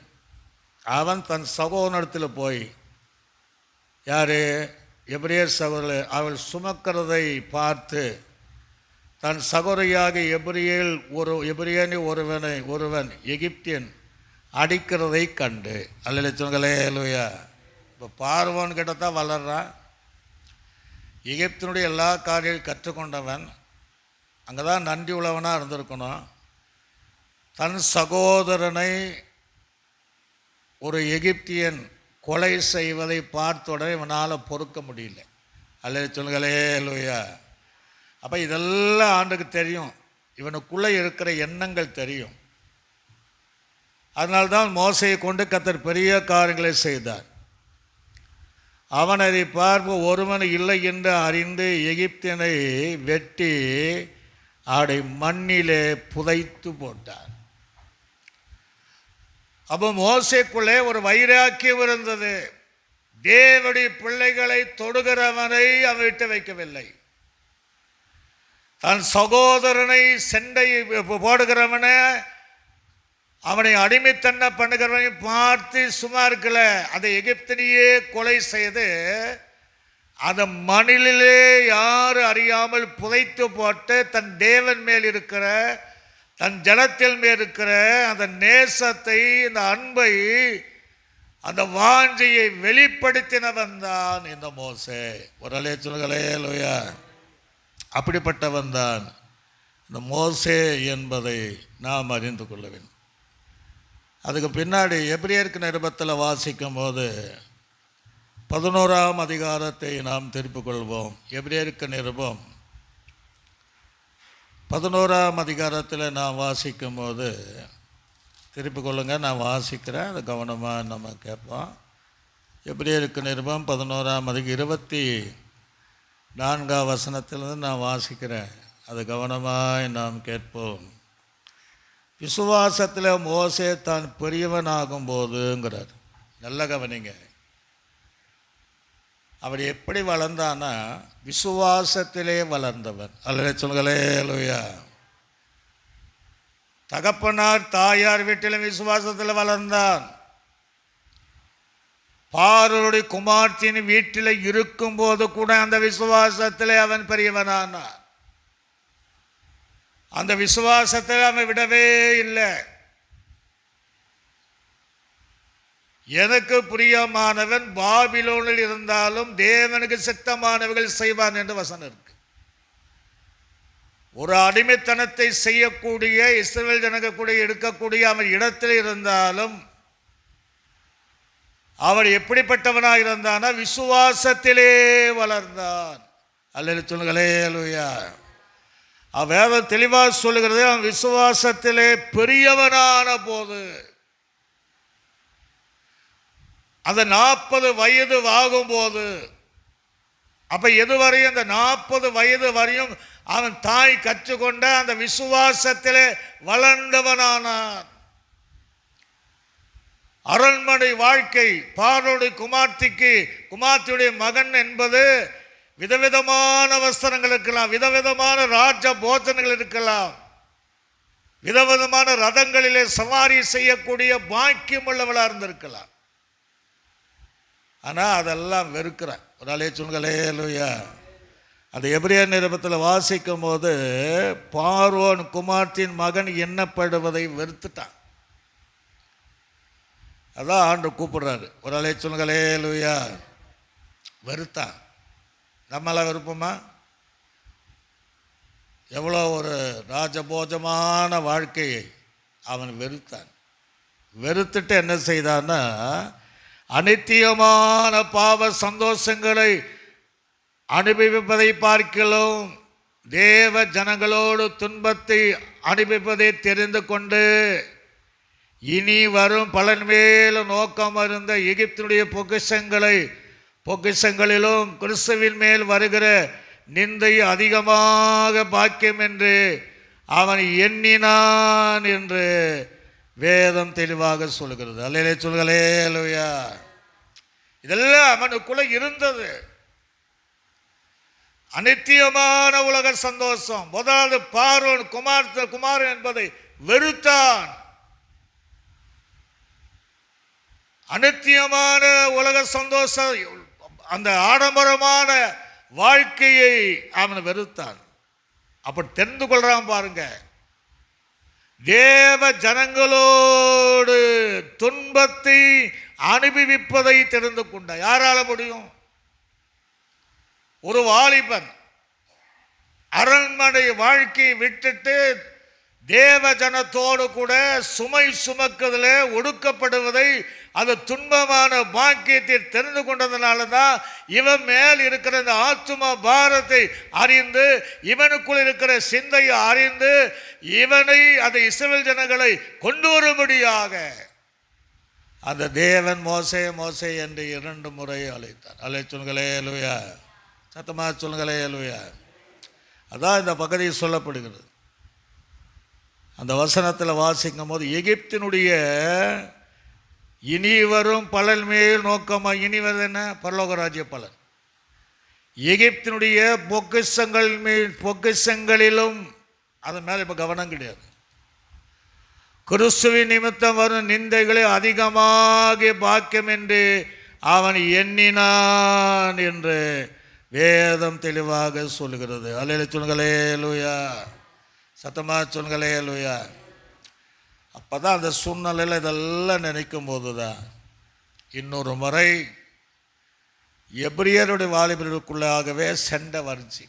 அவன் தன் சகோதரத்தில் போய், யார்? எபிரேயர் சகோதரர், அவள் சுமக்கிறதை பார்த்து தன் சகோதரியாக எபிரியனி ஒருவன் எகிப்தியன் அடிக்கிறதை கண்டு. அல்ல சொல்களே இல்லையா? இப்போ பார்வோன் கிட்ட தான் வளர்றான். எகிப்தினுடைய எல்லா காரியங்களும் கற்றுக்கொண்டவன். அங்கே தான் நன்றி உள்ளவனாக இருந்திருக்கணும். தன் சகோதரனை ஒரு எகிப்தியன் கொலை செய்வதை பார்த்த உடனே இவனால் பொறுக்க முடியல. அல்ல சொல்களே இல்லையா? அப்போ இதெல்லாம் ஆண்டுக்கு தெரியும், இவனுக்குள்ளே இருக்கிற எண்ணங்கள் தெரியும். அதனால்தான் மோசையை கொண்டு கர்த்தர் பெரிய காரியங்களை செய்தார். அவன் அதை பார்க்க ஒருவன் இல்லை என்று அறிந்து எகிப்தியனை வெட்டி அவனை மண்ணிலே புதைத்து போட்டார். அப்போ மோசைக்குள்ளே ஒரு வைராக்கியம் இருந்தது. தேவனுடைய பிள்ளைகளை தொடுகிறவனை அவன் விட்டு வைக்கவில்லை. தன் சகோதரனை செண்டை போடுகிறவனை, அவனை அடிமைத்தன்ன பண்ணுகிறவனை பார்த்து சும்மா இருக்கல, அதை எகிப்திலேயே கொலை செய்து அந்த மண்ணிலே யார் அறியாமல் புதைத்து போட்டு தன் தேவன் மேல் இருக்கிற, தன் ஜனத்தில் மேல் இருக்கிற அந்த நேசத்தை, இந்த அன்பை, அந்த வாஞ்சையை வெளிப்படுத்தினவன் தான் இந்த மோசே. ஒரு அலே சொல்களே லோயா, அப்படிப்பட்டவன் தான் இந்த மோசே என்பதை நாம் அறிந்து கொள்ள வேண்டும். அதுக்கு பின்னாடி எபிரேயருக்கு நிருபத்தில் வாசிக்கும் போது 11ஆம் அதிகாரத்தை நாம் திருப்பிக் கொள்வோம். எபிரேயருக்கு நிருபம் 11ஆம் அதிகாரத்தில் நாம் வாசிக்கும் போது திருப்பிக் கொள்ளுங்க, நான் வாசிக்கிறேன், அதை கவனமாக நம்ம கேட்போம். எபிரேயருக்கு நிருபம் 11ஆம் அதிகாரம் 24ஆம் வசனத்திலிருந்து நான் வாசிக்கிறேன், அதை கவனமாக நாம் கேட்போம். விசுவாசத்தில் மோசே தான் பெரியவனாகும் போதுங்கிறார். நல்ல கவனிங்க. அவர் எப்படி வளர்ந்தானா, விசுவாசத்திலே வளர்ந்தவர். அல்ல சொல்களே லூயா. தகப்பனார் தாயார் வீட்டிலும் விசுவாசத்தில் வளர்ந்தான். பார்வோனுடைய குமார்த்தின் வீட்டில் இருக்கும்போது கூட அந்த விசுவாசத்திலே அவன் பெரியவனானான். அந்த விசுவாசத்தில் அவன் விடவே இல்லை. எனக்கு பிரியமானவன் பாபிலோனில் இருந்தாலும் தேவனுக்கு சித்தமானவர்கள் செய்வான் என்று வசனம் இருக்கு. ஒரு அடிமைத்தனத்தை செய்யக்கூடிய இஸ்ரவேல் ஜனங்கூட இருக்கக்கூடிய அவன் இடத்தில் இருந்தாலும் அவன் எப்படிப்பட்டவனாக இருந்தானா, விசுவாசத்திலே வளர்ந்தான். அல்ல சொல்லுங்களே அல்லேலூயா. வேதம் தெளிவாக சொல்லுகிறது, அவன் விசுவாசத்திலே பெரியவனான போது, அந்த 40 வயது ஆகும்போது, அப்ப எதுவரையும் அந்த 40 வயது வரையும் அவன் தாய் கற்றுக்கொண்ட அந்த விசுவாசத்திலே வளர்ந்தவனானான். அரண்மனை வாழ்க்கை, பார்வோனுடைய குமார்த்தியுடைய மகன் என்பது விதவிதமான வஸ்திரங்கள் இருக்கலாம், விதவிதமான ராஜ போஜனங்கள் இருக்கலாம், விதவிதமான ரதங்களிலே சவாரி செய்யக்கூடிய பாக்கியம் உள்ளவளாக இருந்திருக்கலாம். ஆனால் அதெல்லாம் வெறுக்கிறான். ஒரு ஆளே சொல்களே லூயா. அந்த எபிரேயர் நிருபத்தில் வாசிக்கும் போது பார்வோன் குமார்த்தின் மகன் எண்ணப்படுவதை வெறுத்துட்டான். அதான் ஆண்டு கூப்பிடுறாரு. ஒரு ஆளே சொல்களே லூயா. வெறுத்தான். நம்மளாம் விருப்பமா? எவ்வளோ ஒரு ராஜபோஜமான வாழ்க்கையை அவன் வெறுத்தான். வெறுத்துட்டு என்ன செய்தான்னா, அநித்தியமான பாவ சந்தோஷங்களை அனுபவிப்பதை பார்க்கலாம் தேவ ஜனங்களோடு துன்பத்தை அனுபவிப்பதை தெரிந்து கொண்டு இனி வரும் பலன் மேலும் நோக்கம் இருந்த எகிப்தினுடைய பொக்கிஷங்களிலும் கிறிஸ்துவின் மேல் வருகிற நிந்தை அதிகமாக பாக்கியம் என்று அவன் எண்ணினான் என்று வேதம் தெளிவாக சொல்கிறது. அல்லேலே சொல்களே அல்லேலூயா. இதெல்லாம் அவனுக்குள்ள இருந்தது. அநித்தியமான உலக சந்தோஷம். முதலாவது பார்வோன் குமாரன் என்பதை வெறுத்தான். அநித்தியமான உலக சந்தோஷம், அந்த ஆடம்பரமான வாழ்க்கையை அவன் வெறுத்தான். அப்படி தெரிந்து கொள்றான் பாருங்க. தேவ ஜனங்களோடு துன்பத்தை அனுபவிப்பதை தெரிந்து கொண்டான். யாரால முடியும்? ஒரு வாலிபன் அரண்மனை வாழ்க்கையை விட்டுட்டு தேவ ஜனத்தோடு கூட சுமை சுமக்குதலே ஒடுக்கப்படுவதை, அது துன்பமான பாக்கியத்தை தெரிந்து கொண்டதுனால தான் இவன் மேல் இருக்கிற இந்த ஆத்தும பாரத்தை அறிந்து, இவனுக்குள் இருக்கிற சிந்தையை அறிந்து, இவனை அந்த இஸ்ரவேல் ஜனங்களை கொண்டு வரும்படியாக அந்த தேவன் மோசே மோசே என்று 2 முறை அழைத்தார். சொல்லுங்களே அல்லேலூயா. சத்தமா சொல்லுங்களே அல்லேலூயா. அதான் இந்த பகுதியில் சொல்லப்படுகிறது. அந்த வசனத்தில் வாசிக்கும் போது, எகிப்தினுடைய இனி வரும் பலன் மேல் நோக்கமாக, இனி வருது என்ன? பரலோகராஜ்ய பலன். எகிப்தினுடைய பொக்கிஷங்களிலும் அது மேலே இப்போ கவனம் கிடையாது. கிறிஸ்துவின் நிமித்தம் வரும் நிந்தைகளை அதிகமாக பாக்கியம் என்று அவன் எண்ணினான் என்று வேதம் தெளிவாக சொல்கிறது. அல்லேலூயா சொல்லுங்களே அல்லேலூயா. சத்தமா சொல்லுங்களே அல்லேலூயா. அப்போதான் அந்த சூழ்நிலையில் இதெல்லாம் நினைக்கும் போது தான் இன்னொரு முறை எபிரியருடைய வாலிபர்களுக்குள்ளாகவே சண்டை வந்துச்சு.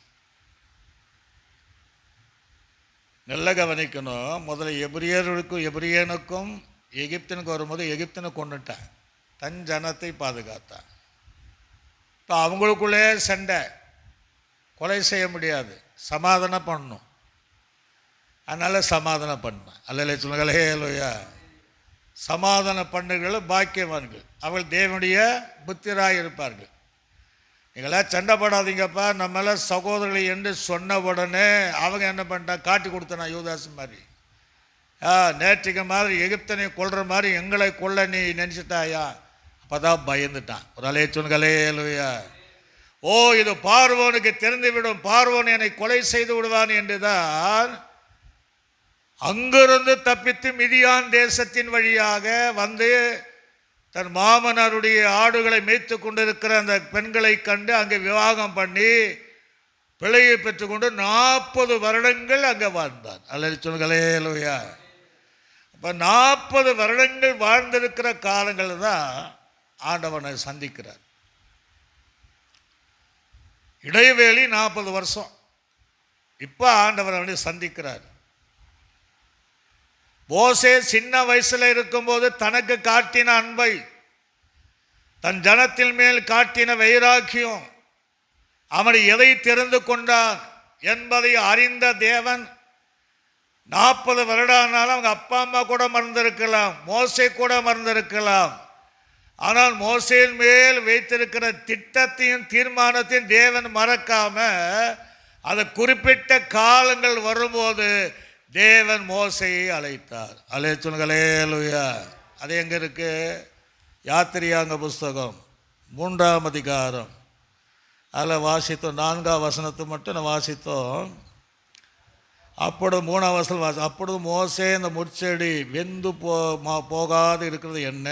நல்ல கவனிக்கணும். முதல்ல எபிரியனுக்கும் எகிப்தினுக்கும் வரும்போது எகிப்தினை கொண்டுட்டான், தன் ஜனத்தை பாதுகாத்தான். இப்போ அவங்களுக்குள்ளே சண்டை, கொலை செய்ய முடியாது, சமாதானம் பண்ணணும். அதனால் சமாதானம் பண்ணான். அல்லேலூயா சொல்லுங்களே அல்லேலூயா. சமாதான பண்ணுகள் பாக்கியவான்கள், அவர்கள் தேவனுடைய புத்திராக இருப்பார்கள். நீங்களாம் சண்டை போடாதீங்கப்பா, நம்மள சகோதரர்களை என்று சொன்ன உடனே அவங்க என்ன பண்ணிட்டான்? காட்டி கொடுத்தனா யூதாஸ் மாதிரி. நேற்றுக்கு மாதிரி எகிப்தனை கொல்ற மாதிரி எங்களை கொல்ல நீ நினச்சிட்டாயா? அப்போ தான் பயந்துட்டான். ஒரு சொல்லுங்களே அல்லேலூயா. ஓ, இது பார்வோனுக்கு தெரிந்துவிடும், பார்வோன் என்னை கொலை செய்து விடுவான் என்றுதான் அங்கிருந்து தப்பித்து மிதியான் தேசத்தின் வழியாக வந்து தன் மாமனாருடைய ஆடுகளை மேய்த்து கொண்டிருக்கிற அந்த பெண்களை கண்டு அங்கே விவாகம் பண்ணி பிழையை பெற்றுக்கொண்டு 40 வருடங்கள் அங்கே வாழ்ந்தான். அல்லேலூயா சொல்லுங்களே அல்லேலூயா. அப்போ 40 வருடங்கள் வாழ்ந்திருக்கிற காலங்கள் தான் ஆண்டவனை சந்திக்கிறார். இடைவேளி 40 வருஷம். இப்போ ஆண்டவர் அவனை சந்திக்கிறார். மோசே சின்ன வயசுல இருக்கும்போது தனக்கு காட்டின அன்பை, தன் ஜனத்தின் மேல் காட்டின வைராக்கியம், அவனை எதை தெரிந்து கொண்டான் என்பதை அறிந்த தேவன் 40 வருடானாலும் அவங்க அப்பா அம்மா கூட மறந்திருக்கலாம், மோசே கூட மறந்திருக்கலாம். ஆனால் மோசேயின் மேல் வைத்திருக்கிற திட்டத்தையும் தீர்மானத்தையும் தேவன் மறக்காம, அது குறிப்பிட்ட காலங்கள் வரும்போது தேவன் மோசையை அழைத்தார். சொல்லுங்களே அல்லேலூயா. அது எங்கே இருக்கு? யாத்திரியாங்க புஸ்தகம் 3ஆம் அதிகாரம். அதில் வாசித்தோம், 4ஆம் வசனத்தை மட்டும் நான் வாசித்தோம். அப்பொழுது 3ஆம் வசனம் அப்பொழுது மோசே இந்த முட்செடி வெந்து போகாது இருக்கிறது என்ன?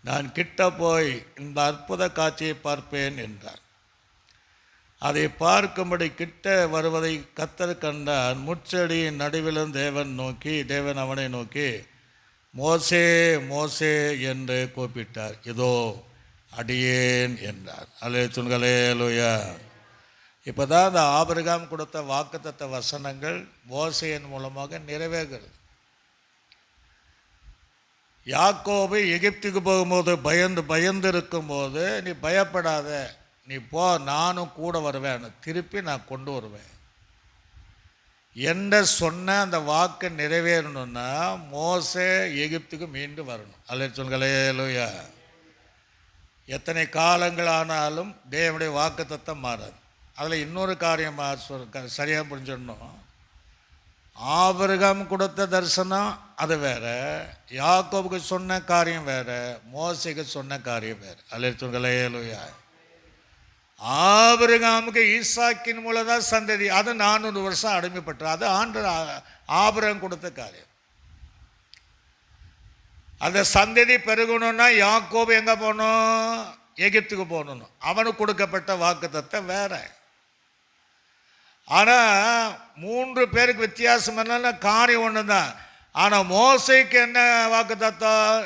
நான் கிட்ட போய் இந்த அற்புத காட்சியை பார்ப்பேன் என்றார். அதை பார்க்கும்படி கிட்ட வருவதை கர்த்தர் கண்டான். முட்செடியின் நடுவிலும் தேவன் அவனை நோக்கி மோசே மோசே என்று கூப்பிட்டார். இதோ அடியேன் என்றார். அல்லேலூயா. இப்போ தான் அந்த ஆபிரகாம் கொடுத்த வாக்குத்தத்த வசனங்கள் மோசேயின் மூலமாக நிறைவேறுகிறது. யாக்கோபு எகிப்துக்கு போகும்போது பயந்து இருக்கும்போது, நீ பயப்படாத, நீ போ, நானும் கூட வருவேன், திருப்பி நான் கொண்டு வருவேன் என்ற சொன்ன அந்த வாக்கு நிறைவேறணும்னா மோசே எகிப்துக்கு மீண்டும் வரணும். அல்லேலூயா. எத்தனை காலங்கள் ஆனாலும் தேவனுடைய வாக்குத்தத்தம் மாறாது. அதில் இன்னொரு காரியமாக சரியாக புரிஞ்சிடணும். ஆபிரகாம் கொடுத்த தரிசனம் அது வேற, யாக்கோபுக்கு சொன்ன காரியம் வேற, மோசேக்கு சொன்ன காரியம் வேற. அல்லேலூயா. ஆபிரகாமுக்கு ஈசாக்கின் மூலம் தான் சந்ததி, அது 400 வருஷம் அடிமைப்பட்டார். அது ஆண்டு ஆபிரகாம் கொடுத்த காரியம். அந்த சந்ததி பெருகணும்னா யாக்கோபு எங்கே போகணும்? எகிப்துக்கு போகணும். அவனுக்கு கொடுக்கப்பட்ட வாக்குத்தத்தம் வேற. ஆனால் 3 பேருக்கு வித்தியாசம் என்னன்னா காரியம் ஒன்று தான். ஆனால் மோசேக்கு என்ன வாக்குத்தத்தம்?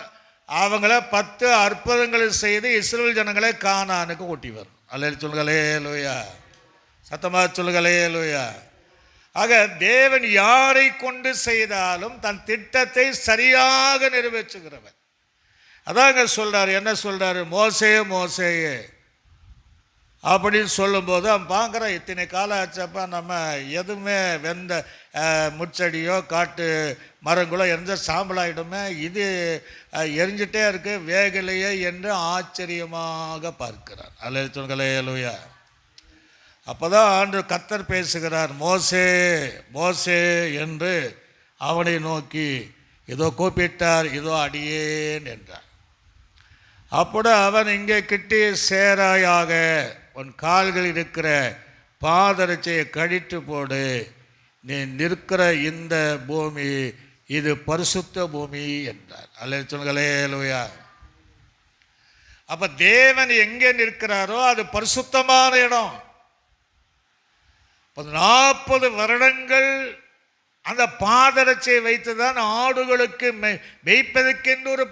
அவங்கள 10 அற்புதங்களை செய்து இஸ்ரவேல் ஜனங்களை கானானுக்கு கூட்டி வரும். அல்லேலூயா. சத்தமாக சொல்லுங்களேலூயா. ஆக தேவன் யாரை கொண்டு செய்தாலும் தன் திட்டத்தை சரியாக நிறைவேற்றுகிறவர். அதாங்க சொல்றாரு. என்ன சொல்றாரு? மோசே மோசேயே அப்படின்னு சொல்லும்போது அவன் பார்க்குறான், இத்தனை காலம் ஆச்சப்பா நம்ம எதுவுமே வெந்த முச்செடியோ காட்டு மரங்களோ எரிஞ்ச சாம்பலாயிடுமே, இது எரிஞ்சிட்டே இருக்கு வேகலையே என்று ஆச்சரியமாக பார்க்கிறார். அல்லேலூயா. அப்போ தான் ஆண்டு கர்த்தர் பேசுகிறார், மோசே மோசே என்று அவனை நோக்கி இதோ கூப்பிட்டார், இதோ அடியேன் என்றார். அப்போது அவன் இங்கே கிட்டி சேராயாக உன் கால்கள் இருக்கிற பாதரட்சையை கழித்து போடு, நீ நிற்கிற இந்த பூமி இது பரிசுத்த பூமி என்றார். அல்லேலூயா. அப்போ தேவன் எங்கே நிற்கிறாரோ அது பரிசுத்தமான இடம். 40 வருடங்கள் அந்த பாதரட்சை வைத்துதான் ஆடுகளுக்கு மேய்ப்பதற்கென்று ஒரு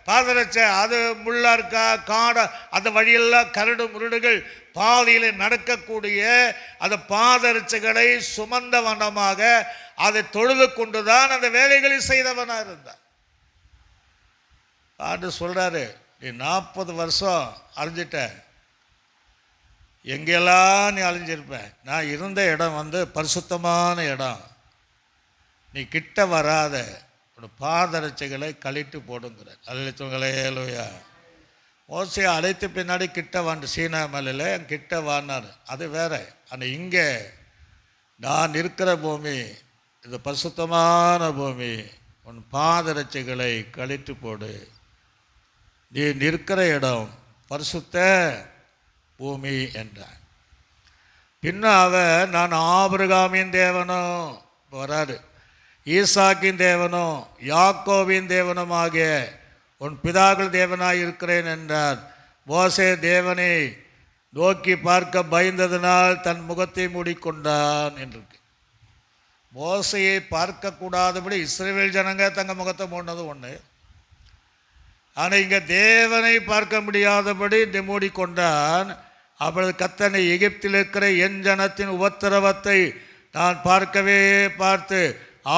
பாதரட்சை. அது முள்ளா இருக்கா காடை, அந்த வழியெல்லாம் கரடு முரடுகள் பாதையில் நடக்கக்கூடிய அந்த பாதரட்சைகளை சுமந்த வண்ணமாக அதை தொழுது கொண்டுதான் அந்த வேலைகளை செய்தவனாக இருந்தார். ஆண்டு சொல்றாரு, நீ 40 வருஷம் அழிஞ்சிட்ட, எங்கெல்லாம் நீ அழிஞ்சிருப்ப. நான் இருந்த இடம் பரிசுத்தமான இடம், நீ கிட்ட வராத, பாதரட்சைகளை கழிட்டு போடுங்கிற. அல்லேலூயா. மோசே அழைத்து பின்னாடி கிட்ட வாண்டு சீனா மலையில் கிட்ட வானார், அது வேற. ஆனால் இங்கே நான் இருக்கிற பூமி இது பரிசுத்தமான பூமி, உன் பாதரட்சைகளை கழிட்டு போடு, நீ நிற்கிற இடம் பரிசுத்த பூமி என்றான். பின்ன அவன் நான் ஆபிரகாமின் தேவனும் வராரு, ஈசாக்கின் தேவனும் யாக்கோவின் தேவனும் ஆகிய உன் பிதாக்கள் தேவனாய் இருக்கிறேன் என்றார். மோசே தேவனை நோக்கி பார்க்க பயந்ததினால் தன் முகத்தை மூடிக்கொண்டான் என்று. மோசையை பார்க்கக்கூடாதபடி இஸ்ரவேல் ஜனங்க தங்க முகத்தை மூடினது ஒன்று. ஆனால் இங்கே தேவனை பார்க்க முடியாதபடி மூடிக்கொண்டான். அப்பொழுது கர்த்தனை எகிப்தில் இருக்கிற என் ஜனத்தின் உபத்திரவத்தை நான் பார்த்து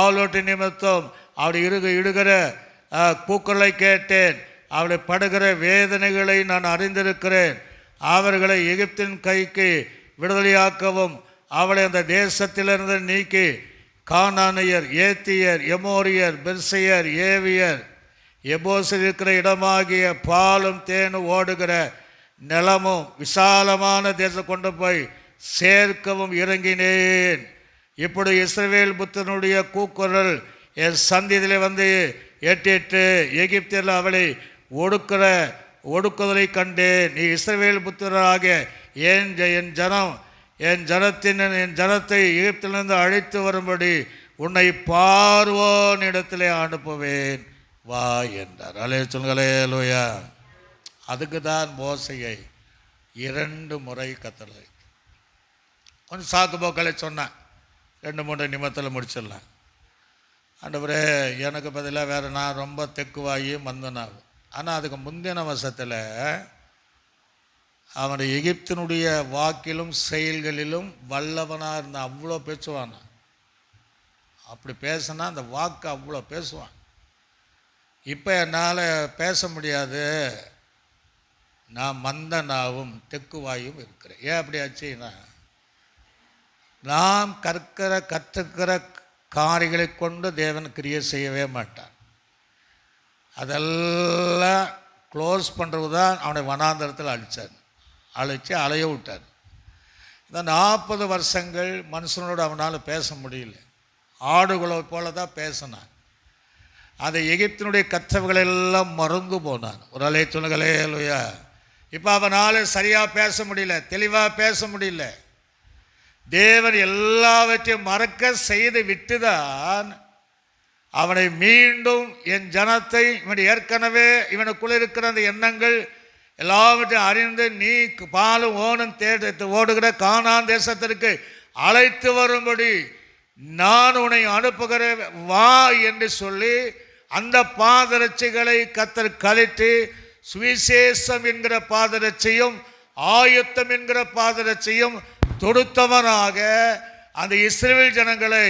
ஆளோட்டு நிமித்தம் அப்படி இடுகிற பூக்களை கேட்டேன், அவளை படுகிற வேதனைகளை நான் அறிந்திருக்கிறேன். அவர்களை எகிப்தின் கைக்கு விடுதலையாக்கவும் அவளை அந்த தேசத்திலிருந்து நீக்கி கானானியர், ஏத்தியர், எமோரியர், பெர்சியர், ஏவியர், எபோசில் இருக்கிற இடமாகிய பாலும் தேனும் ஓடுகிற நிலமும் விசாலமான தேசம் கொண்டு போய் சேர்க்கவும் இறங்கினேன். இப்படி இஸ்ரவேல் புத்தனுடைய கூக்குரல் என் சந்தியிலே எட்டிட்டு எகிப்தில் அவளை ஒடுக்குதலை கண்டேன். நீ இஸ்ரவேல் புத்திரராகிய என் ஜனத்தை எகிப்திலிருந்து அழைத்து வரும்படி உன்னை பார்வோன் இடத்திலே அனுப்புவேன், வா என்றார். அல்லேலூயா. அதுக்கு தான் மோசையை 2 முறை கத்தளை. கொஞ்சம் சாக்கு போக்களை சொன்னேன், 2-3 நிமிடத்தில் முடிச்சிடலாம். ஆண்டவரே எனக்கு பதிலாக வேறு நான் ரொம்ப தெக்குவாயும் வந்தனாகும். ஆனால் அதுக்கு முந்தின வருஷத்தில் அவனுடைய எகிப்தினுடைய வாக்கிலும் செயல்களிலும் வல்லவனாக இருந்தான். அவ்வளோ பேசுவான். அப்படி பேசினா அந்த வாக்கு அவ்வளோ பேசுவான். இப்போ என்னால் பேச முடியாது, நான் மந்தனாவும் தெக்குவாயும் இருக்கிறேன். ஏன் அப்படி ஆச்சுன்னா, நாம் கற்றுக்கிற காரியங்களை கொண்டு தேவன் கிரியை செய்யவே மாட்டான். அதெல்லாம் க்ளோஸ் பண்ணுறது தான் அவனை வனாந்தரத்தில் அழிச்சார், அழைச்சி அலைய விட்டார். இந்த 40 வருஷங்கள் மனுஷனோடு அவனால் பேச முடியல. ஆடுகளை போல தான் பேசினான். அந்த எகிப்தினுடைய கற்றவுகளெல்லாம் மறந்து போனான். ஒரு அலை சொல்லுங்களே இல்லையா? இப்போ அவனால் சரியாக பேச முடியல, தெளிவாக பேச முடியல. தேவன் எல்லாவற்றையும் மறக்க செய்து விட்டுதான் அவனை மீண்டும் என் ஜனத்தை, இவன் ஏற்கனவே இவனுக்குள்ள இருக்கிற அந்த எண்ணங்கள் எல்லாவற்றையும் அறிந்து நீ பாலும் ஓனும் ஓடுகிற கானான் தேசத்திற்கு அழைத்து வரும்படி நான் உன்னை அனுப்புகிறேன் வா என்று சொல்லி அந்த பாதரட்சிகளை கர்த்தர் கழற்றி சுவிசேஷம் என்கிற பாதரட்சியும் ஆயுத்தம் என்கிற பாதரட்சியும் தொடுத்தவனாக அந்த இஸ்ரவேல் ஜனங்களை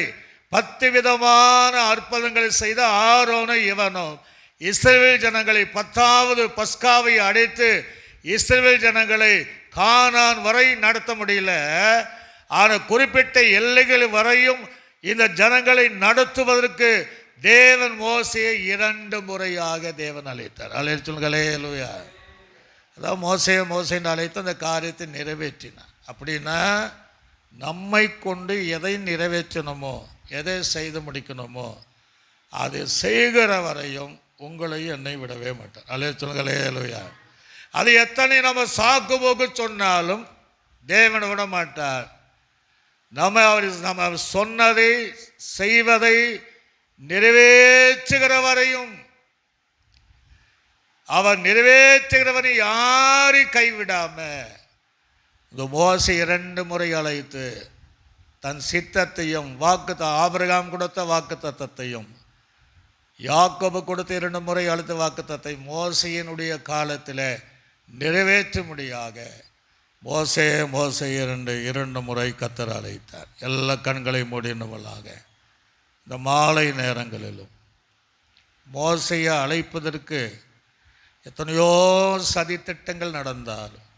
10 விதமான அற்புதங்களை செய்த ஆரோனை இவனும் இஸ்ரவேல் ஜனங்களை 10வது பஸ்காவை அடைத்து இஸ்ரவேல் ஜனங்களை கானான் வரை நடத்த முடியல. ஆனால் குறிப்பிட்ட எல்லைகள் வரையும் இந்த ஜனங்களை நடத்துவதற்கு தேவன் மோசேயை 2 முறையாக தேவன் அழைத்தார். அழைச்சுங்களே லூயா. அதான் மோசேன்னு அழைத்து அந்த காரியத்தை நிறைவேற்றினார். அப்படின்னா நம்மை கொண்டு எதை நிறைவேற்றணுமோ, எதை செய்து முடிக்கணுமோ அதை செய்கிற வரையும் உங்களையும் என்னை விடவே மாட்டார். அழைச்சுங்களே லூயா. அது எத்தனை நம்ம சாக்கு போக்கு சொன்னாலும் தேவனை விட மாட்டார். நம்ம சொன்னதை செய்வதை நிறைவேற்றுகிற வரையும் அவர் நிறைவேற்றுகிறவனை யாரையும் கைவிடாம இந்த மோசே 2 முறை அழைத்து தன் சித்தத்தையும் ஆபிரகாம் கொடுத்த வாக்கு தத்தத்தையும் யாக்கோபு கொடுத்த 2 முறை அழுத்த வாக்கு தத்தை மோசையினுடைய காலத்தில் நிறைவேற்றும்படியாக மோசே 2 முறை கர்த்தர் அழைத்தார். எல்லா கண்களை மூடினவளாக இந்த மாலை நேரங்களிலும் மோசையை அழைப்பதற்கு எத்தனையோ சதித்திட்டங்கள் நடந்தாலும்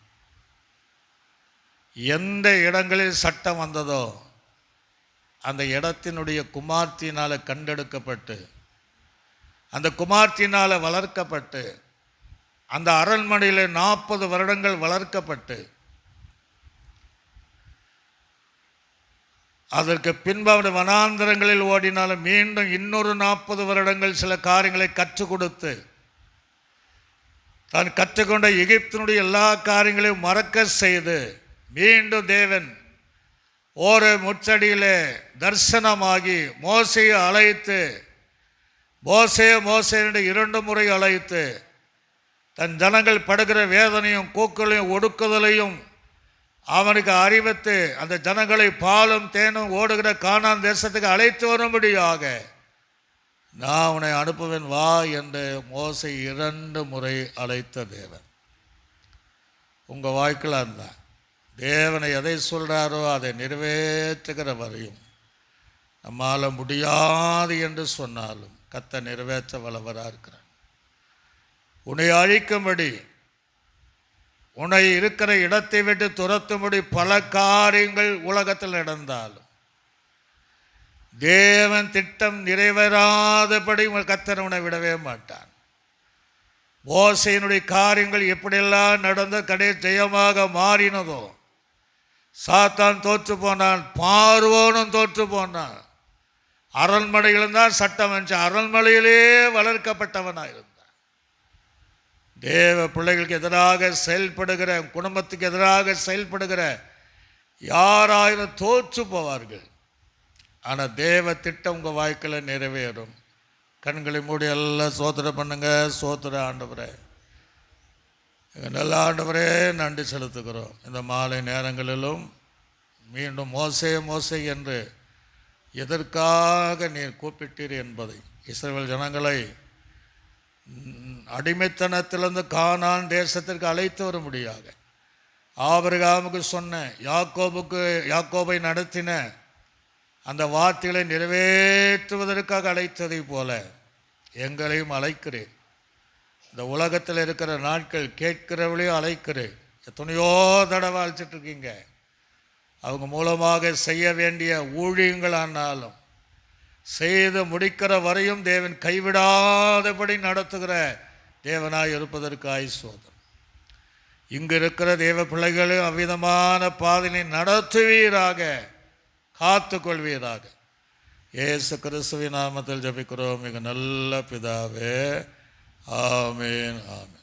எந்த இடங்களில் சட்டம் வந்ததோ அந்த இடத்தினுடைய குமார்த்தினால் கண்டெடுக்கப்பட்டு அந்த குமார்த்தினால் வளர்க்கப்பட்டு அந்த அரண்மனையில் 40 வருடங்கள் வளர்க்கப்பட்டு அதற்கு பின்பு அவருடைய வனாந்தரங்களில் ஓடினாலும் மீண்டும் இன்னொரு 40 வருடங்கள் சில காரியங்களை கற்றுக் கொடுத்து தான் கற்றுக்கொண்ட எகிப்தினுடைய எல்லா காரியங்களையும் மறக்க செய்து மீண்டும் தேவன் ஒரு முச்சடியில் தரிசனமாகி மோசையை அழைத்து மோசேனுடைய 2 முறை அழைத்து தன் ஜனங்கள் படுகிற வேதனையும் கூக்களையும் ஒடுக்குதலையும் அவனுக்கு அறிவித்து அந்த ஜனங்களை பாலும் தேனும் ஓடுகிற கானான் தேசத்துக்கு அழைத்து வரும்படியாக நான் உன்னை அனுப்புவேன் வா என்று மோசை 2 முறை அழைத்த தேவன். உங்கள் வாழ்க்கையில் இருந்தான் தேவனை எதை சொல்கிறாரோ அதை நிறைவேற்றுகிற வரையும் நம்மால் முடியாது என்று சொன்னாலும் கர்த்தர் நிறைவேற்ற வல்லவராக இருக்கிறார். உன்னை அழிக்கும்படி உன்னை இருக்கிற இடத்தை விட்டு துரத்தும்படி பல காரியங்கள் உலகத்தில் நடந்தாலும் தேவன் திட்டம் நிறைவேறாதபடி கர்த்தர் உன்னை விடவே மாட்டான். மோசையினுடைய காரியங்கள் எப்படியெல்லாம் நடந்த ஜெயமாக மாறினதோ சாத்தான் தோற்று போனான், பார்வோனும் தோற்று போனான். அரண்மனையிலும் தான் சட்டம் வச்சு அரண்மனையிலே வளர்க்கப்பட்டவனாக இருந்தான். தேவ பிள்ளைகளுக்கு எதிராக செயல்படுகிற குடும்பத்துக்கு எதிராக செயல்படுகிற யாராயிரம் தோற்று போவார்கள். ஆனால் தேவ திட்டம் உங்கள் வாழ்க்கையில் நிறைவேறும். கண்களை மூடி எல்லாம் சோத்திரம் பண்ணுங்க. சோத்திர ஆண்டவரே, எங்கள் நல்ல ஆண்டவரே நன்றி செலுத்துகிறோம். இந்த மாலை நேரங்களிலும் மீண்டும் மோசே என்று எதற்காக நீர் கூப்பிட்டீர் என்பதை இஸ்ரவேல் ஜனங்களை அடிமைத்தனத்திலிருந்து கானான் தேசத்திற்கு அழைத்து வரும்படியாக ஆபிரகாமுக்கு சொன்ன யாக்கோபை நடத்தின அந்த வார்த்தைகளை நிறைவேற்றுவதற்காக அழைத்ததை போல எங்களையும் அழைக்கிறேன். இந்த உலகத்தில் இருக்கிற நாட்கள் கேட்கிறவளையும் அழைக்கிறேன். எத்தனையோ தடவை அழைச்சிட்ருக்கீங்க. அவங்க மூலமாக செய்ய வேண்டிய ஊழியங்கள் ஆனாலும் செய்து முடிக்கிற வரையும் தேவன் கைவிடாதபடி நடத்துகிற தேவனாய் இருப்பதற்கு ஆயுசோதம். இங்கு இருக்கிற தேவ பிள்ளைகளும் அவ்விதமான பாதையை நடத்துவீராக, காத்து கொள்வீராக. இயேசு கிறிஸ்துவின் நாமத்தில் ஜெபிக்கிறோம் மிக நல்ல பிதாவே. ஆமென், ஆமென்.